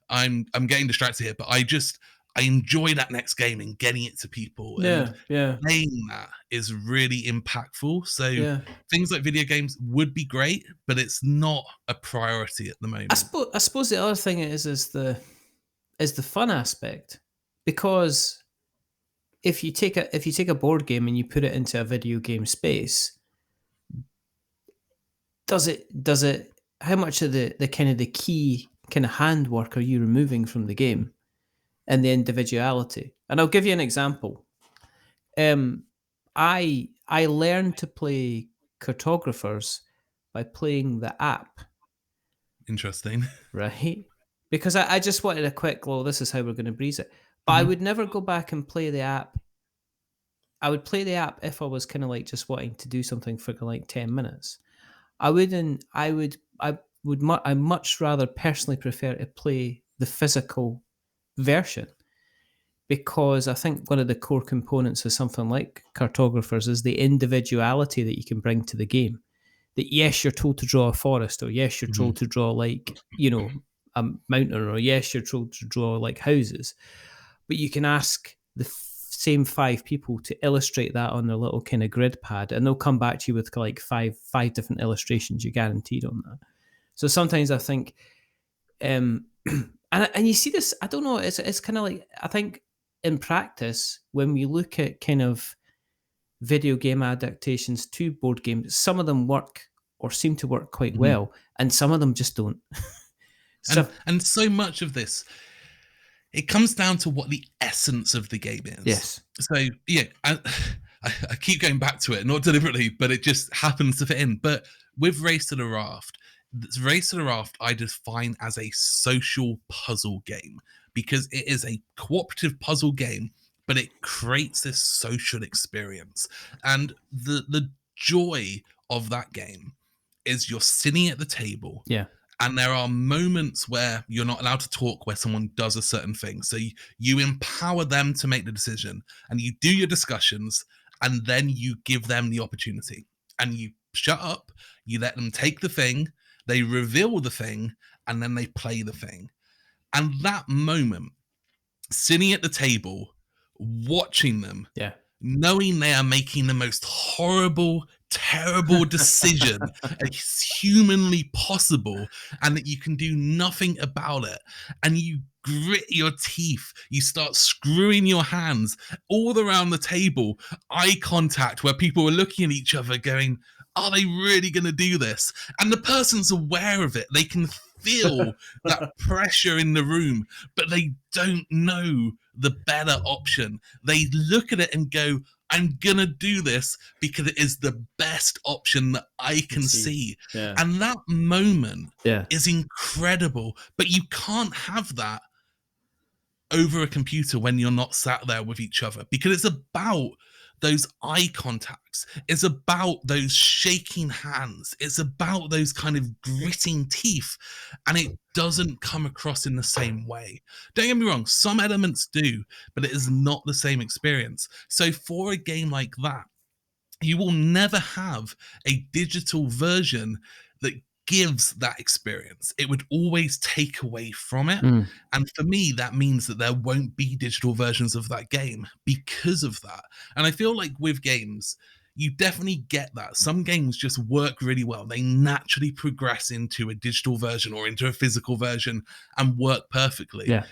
I'm getting distracted here, but I enjoy that next game and getting it to people. And playing that is really impactful. So things like video games would be great, but it's not a priority at the moment.
I suppose the other thing is the fun aspect, because if you take a board game and you put it into a video game space, does it how much of the kind of the key kind of handwork are you removing from the game and the individuality? And I'll give you an example. I I learned to play cartographers by playing the app,
Interesting.
right? Because I just wanted a quick, well, this is how we're going to breeze it. But I would never go back and play the app. I would play the app if I was kind of like just wanting to do something for like 10 minutes. I wouldn't, I much rather personally prefer to play the physical version, because I think one of the core components of something like cartographers is the individuality that you can bring to the game. That yes, you're told to draw a forest, or yes, you're told to draw like, a mountain, or yes, you're told to draw like houses, but you can ask the same 5 people to illustrate that on their little kind of grid pad, and they'll come back to you with like five different illustrations, you guaranteed on that. So sometimes I think, and you see this, I don't know, it's kind of like, I think in practice, when we look at kind of video game adaptations to board games, some of them work or seem to work quite well, and some of them just don't.
And so much of this, it comes down to what the essence of the game is.
Yes.
So yeah, I keep going back to it, not deliberately, but it just happens to fit in. But with Race to the Raft, I define as a social puzzle game, because it is a cooperative puzzle game, but it creates this social experience. And the joy of that game is you're sitting at the table.
Yeah.
And there are moments where you're not allowed to talk, where someone does a certain thing. So you empower them to make the decision, and you do your discussions, and then you give them the opportunity. And you shut up, you let them take the thing, they reveal the thing, and then they play the thing. And that moment, sitting at the table, watching them, knowing they are making the most horrible, terrible decision as humanly possible, and that you can do nothing about it, and you grit your teeth, you start screwing your hands all around the table, eye contact, where people are looking at each other going, are they really going to do this? And the person's aware of it. They can feel that pressure in the room, but they don't know the better option. They look at it and go, I'm going to do this because it is the best option that I can see.
Yeah.
And that moment is incredible, but you can't have that over a computer when you're not sat there with each other, because it's about those eye contacts, it's about those shaking hands, it's about those kind of gritting teeth, and it doesn't come across in the same way. Don't get me wrong, some elements do, but it is not the same experience. So for a game like that, you will never have a digital version that gives that experience. It would always take away from it. And for me, that means that there won't be digital versions of that game because of that. And I feel like with games, you definitely get that. Some games just work really well. They naturally progress into a digital version or into a physical version and work perfectly.
Yeah.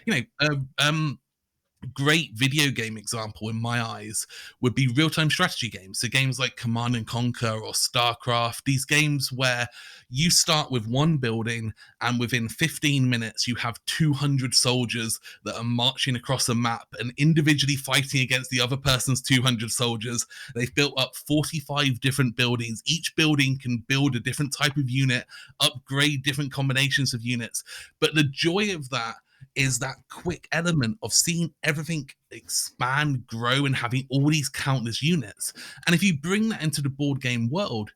Great video game example in my eyes would be real-time strategy games. So games like Command and Conquer or StarCraft, these games where you start with one building and within 15 minutes you have 200 soldiers that are marching across a map and individually fighting against the other person's 200 soldiers. They've built up 45 different buildings. Each building can build a different type of unit, upgrade different combinations of units. But the joy of that is that quick element of seeing everything expand, grow, and having all these countless units. And if you bring that into the board game world,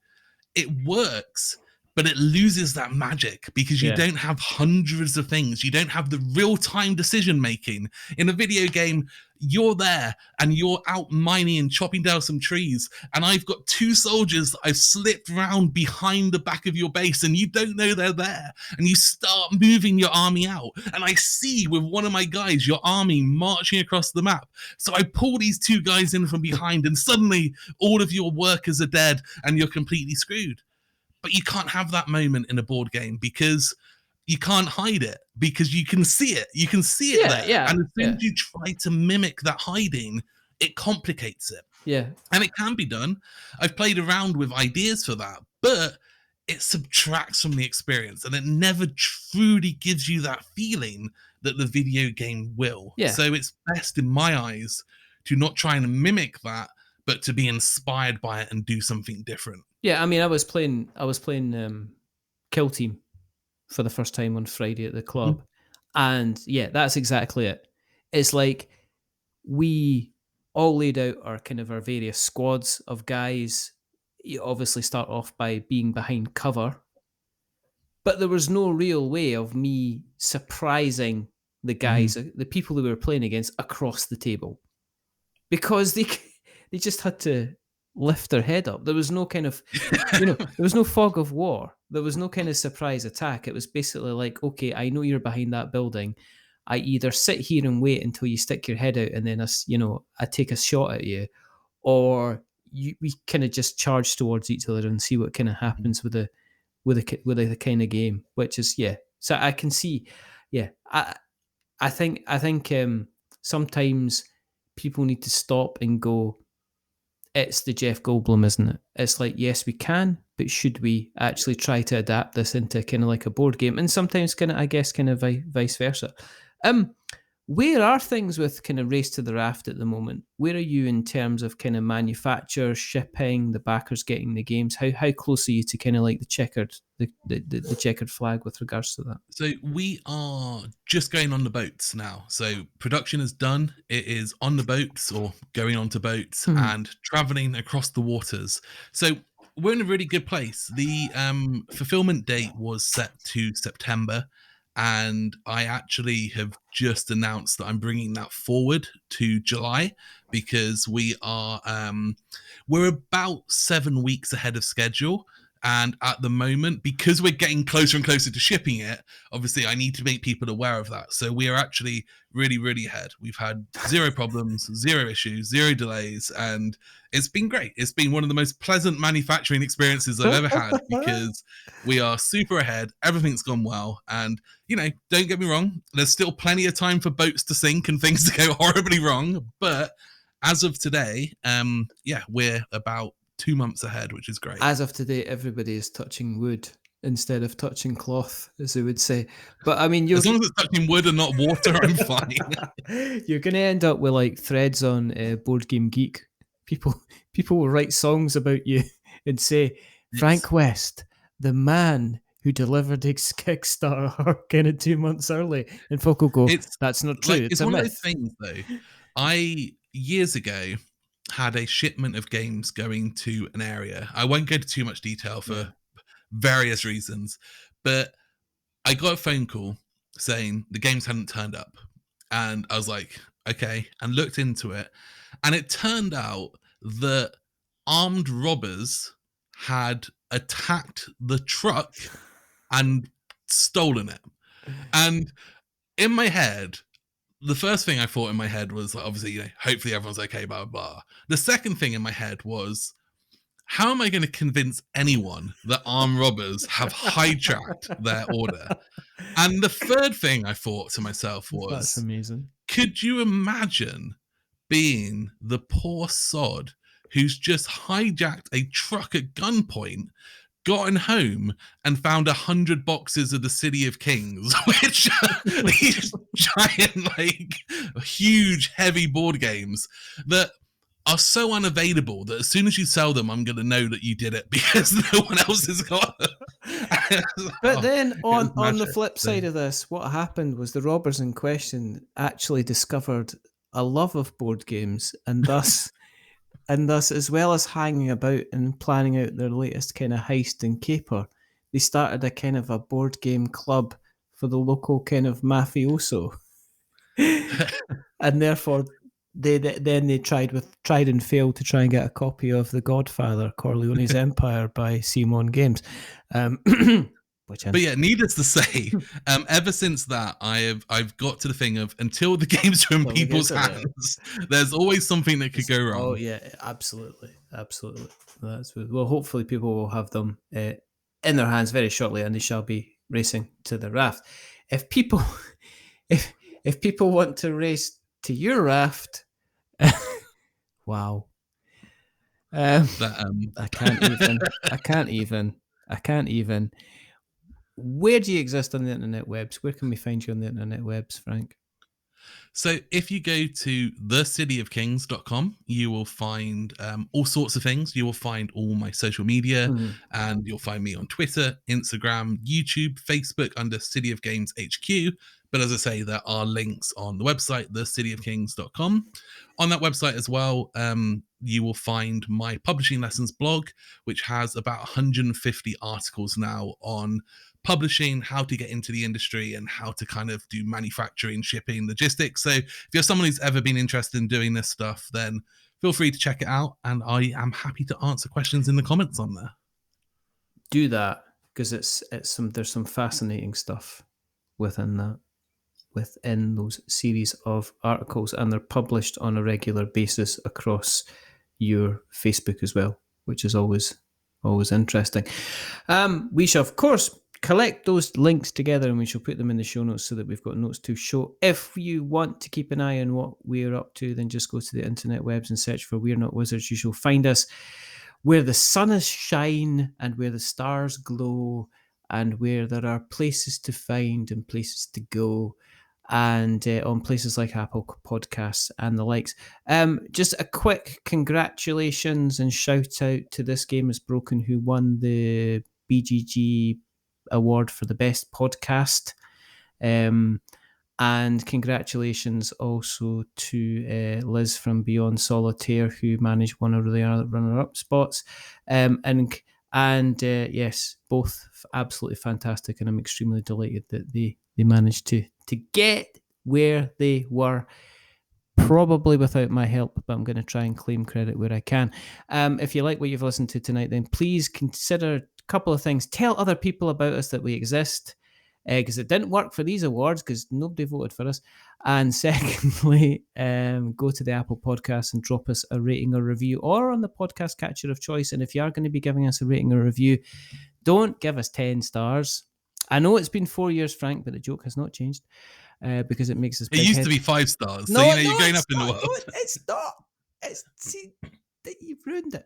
it works, but it loses that magic because you don't have hundreds of things. You don't have the real-time decision making. In a video game, you're there and you're out mining and chopping down some trees, and I've got 2 soldiers that I've slipped around behind the back of your base, and you don't know they're there, and you start moving your army out, and I see with one of my guys your army marching across the map, so I pull these 2 guys in from behind, and suddenly all of your workers are dead and you're completely screwed. But you can't have that moment in a board game because you can't hide it, because you can see it. You can see it there.
Yeah,
and as soon as you try to mimic that hiding, it complicates it.
Yeah.
And it can be done. I've played around with ideas for that, but it subtracts from the experience and it never truly gives you that feeling that the video game will.
Yeah.
So it's best in my eyes to not try and mimic that, but to be inspired by it and do something different.
Yeah, I mean, I was playing Kill Team for the first time on Friday at the club, and yeah, that's exactly it. It's like we all laid out our various squads of guys. You obviously start off by being behind cover, but there was no real way of me surprising the guys, the people who we were playing against, across the table, because they just had to lift their head up. There was no kind of, there was no fog of war. There was no kind of surprise attack. It was basically like, okay, I know you're behind that building. I either sit here and wait until you stick your head out, and then I take a shot at you, or we kind of just charge towards each other and see what kind of happens with the kind of game, which is, yeah. So I can see, yeah. I think sometimes people need to stop and go, it's the Jeff Goldblum, isn't it? It's like, yes, we can, but should we actually try to adapt this into kind of like a board game? And sometimes vice versa. Where are things with kind of Race to the Raft at the moment? Where are you in terms of kind of manufacture, shipping, the backers getting the games? How close are you to kind of like the checkered flag with regards to that?
So we are just going on the boats now. So production is done. It is on the boats or going onto boats and traveling across the waters. So we're in a really good place. The fulfillment date was set to September. And I actually have just announced that I'm bringing that forward to July, because we're about 7 weeks ahead of schedule. And at the moment, because we're getting closer and closer to shipping it, obviously I need to make people aware of that. So we are actually really, really ahead. We've had 0 problems, 0 issues, 0 delays, and it's been great. It's been one of the most pleasant manufacturing experiences I've ever had, because we are super ahead. Everything's gone well. And, don't get me wrong, there's still plenty of time for boats to sink and things to go horribly wrong. But as of today, we're about 2 months ahead, which is great.
As of today, everybody is touching wood instead of touching cloth, as they would say. But I mean,
as long as it's touching wood and not water, I'm fine.
You're going to end up with like threads on Board Game Geek. People will write songs about you and say, Frank West, the man who delivered his Kickstarter kind of 2 months early, and folk will go, that's not true.
It's one of those things, though. I years ago had a shipment of games going to an area. I won't go into too much detail for various reasons, but I got a phone call saying the games hadn't turned up. And I was like, okay, and looked into it. And it turned out that armed robbers had attacked the truck and stolen it. And in my head, the first thing I thought in my head was, obviously, hopefully everyone's okay, blah, blah, blah. The second thing in my head was, how am I going to convince anyone that armed robbers have hijacked their order? And the third thing I thought to myself was,
that's amazing.
Could you imagine being the poor sod who's just hijacked a truck at gunpoint, gotten home and found 100 boxes of the City of Kings, which are these giant, huge, heavy board games that are so unavailable that as soon as you sell them, I'm going to know that you did it, because no one else has got them.
But then on the flip side of this, what happened was the robbers in question actually discovered a love of board games, and thus, as well as hanging about and planning out their latest kind of heist and caper, they started a kind of a board game club for the local kind of mafioso. And therefore, they tried and failed to try and get a copy of The Godfather, Corleone's Empire by Simon Games.
But yeah, needless to say, ever since that, I've got to the thing of, until the games are in people's hands, there's always something that could go wrong.
Oh yeah, absolutely. Well, hopefully people will have them in their hands very shortly, and they shall be racing to the raft. If people want to race to your raft, wow. I can't even. Where do you exist on the internet webs? Where can we find you on the internet webs, Frank?
So if you go to thecityofkings.com, you will find all sorts of things. You will find all my social media, and you'll find me on Twitter, Instagram, YouTube, Facebook under City of Games HQ. But as I say, there are links on the website, thecityofkings.com. On that website as well, you will find my publishing lessons blog, which has about 150 articles now on publishing, how to get into the industry, and how to kind of do manufacturing, shipping, logistics. So if you're someone who's ever been interested in doing this stuff, then feel free to check it out, and I am happy to answer questions in the comments on there.
Do that, because there's some fascinating stuff within those series of articles, and they're published on a regular basis across your Facebook as well, which is always interesting. We shall, of course, collect those links together, and we shall put them in the show notes so that we've got notes to show. If you want to keep an eye on what we're up to, then just go to the internet webs and search for We're Not Wizards. You shall find us where the sun is shine and where the stars glow and where there are places to find and places to go, and on places like Apple Podcasts and the likes. Just a quick congratulations and shout out to This Game Is Broken, who won the BGG award for the best podcast. And congratulations also to Liz from Beyond Solitaire, who managed one of the runner-up spots. And yes, both absolutely fantastic, and I'm extremely delighted that they managed to get where they were, probably without my help, but I'm going to try and claim credit where I can. If you like what you've listened to tonight, then please consider a couple of things. Tell other people about us that we exist, because it didn't work for these awards because nobody voted for us. And secondly, go to the Apple Podcast and drop us a rating or review, or on the podcast catcher of choice. And if you are going to be giving us a rating or review, don't give us 10 stars. I know it's been 4 years, Frank, but the joke has not changed, because it makes us
big. It used to be 5 stars, so you're going up in the world.
No, it's not. See, you've ruined it.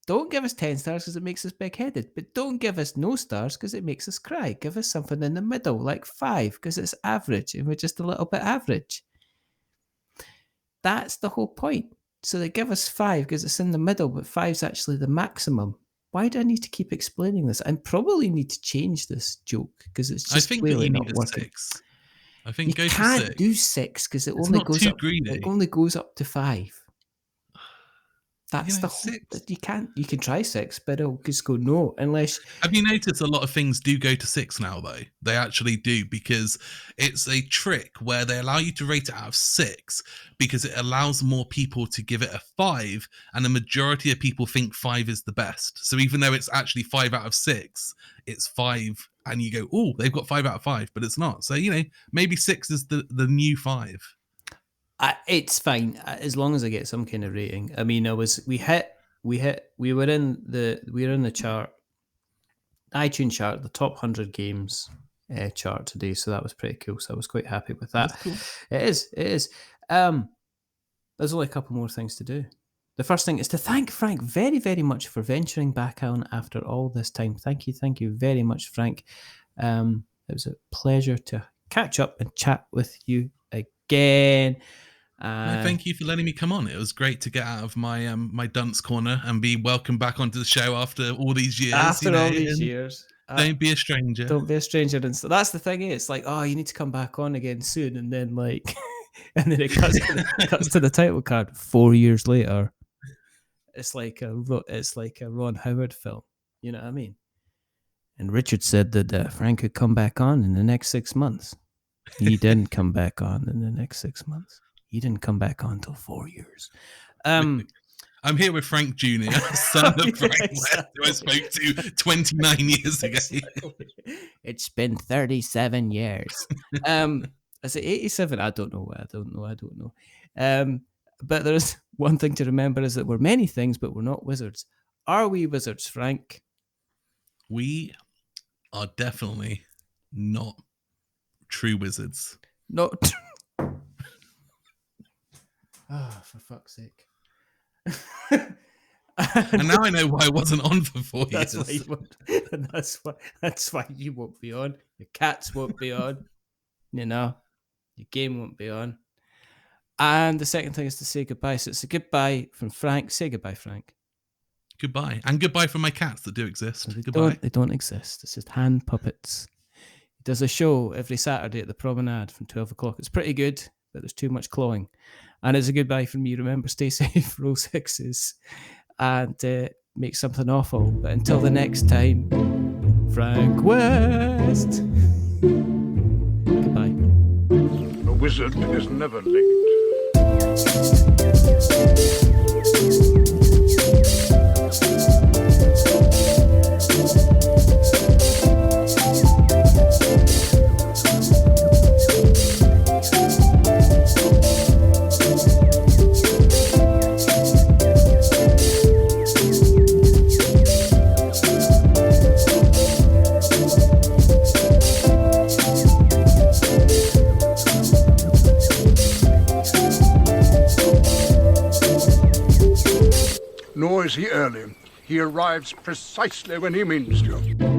Don't give us 10 stars because it makes us big-headed, but don't give us no stars because it makes us cry. Give us something in the middle, like 5, because it's average, and we're just a little bit average. That's the whole point. So they give us 5 because it's in the middle, but 5's actually the maximum. Why do I need to keep explaining this? I probably need to change this joke because it's just clearly not working.
6. I think
you can't do 6 because it only goes up. It only goes up to 5. That's the whole. 6. You can try 6, but it'll just go no unless.
Have you noticed a lot of things do go to 6 now though? They actually do, because it's a trick where they allow you to rate it out of 6 because it allows more people to give it a 5, and the majority of people think 5 is the best. So even though it's actually 5 out of 6, it's 5, and you go, oh, they've got 5 out of 5, but it's not. So maybe 6 is the new 5.
It's fine as long as I get some kind of rating. I mean, we were in the chart, iTunes chart, the top 100 games chart today. So that was pretty cool. So I was quite happy with that.
That's cool.
It is. There's only a couple more things to do. The first thing is to thank Frank very, very much for venturing back on after all this time. Thank you very much, Frank. It was a pleasure to catch up and chat with you again.
Thank you for letting me come on. It was great to get out of my my dunce corner and be welcomed back onto the show after all these years. Don't be a stranger.
Don't be a stranger. And so that's the thing. It's like, oh, you need to come back on again soon, and then and then it cuts to the title card 4 years later. It's like a Ron Howard film. You know what I mean? And Richard said that Frank could come back on in the next 6 months. He didn't come back on in the next 6 months. He didn't come back on until 4 years. I'm
here with Frank Jr., son of Frank West, who I spoke to 29 years ago.
Exactly. It's been 37 years. Is it 87? I don't know. But there's one thing to remember is that we're many things, but we're not wizards. Are we wizards, Frank?
We are definitely not true wizards.
Not. For fuck's sake.
And now I know why I wasn't on for 4 years.
That's why you won't be on. Your cats won't be on. Your game won't be on. And the second thing is to say goodbye. So it's a goodbye from Frank. Say goodbye, Frank.
Goodbye. And goodbye from my cats that do exist.
So
Goodbye.
They don't exist. It's just hand puppets. He does a show every Saturday at the Promenade from 12 o'clock. It's pretty good, but there's too much clawing. And it's a goodbye from me. Remember, stay safe, roll sixes, and make something awful. But until the next time, Frank West. Goodbye.
A wizard is never late. Nor is he early. He arrives precisely when he means to.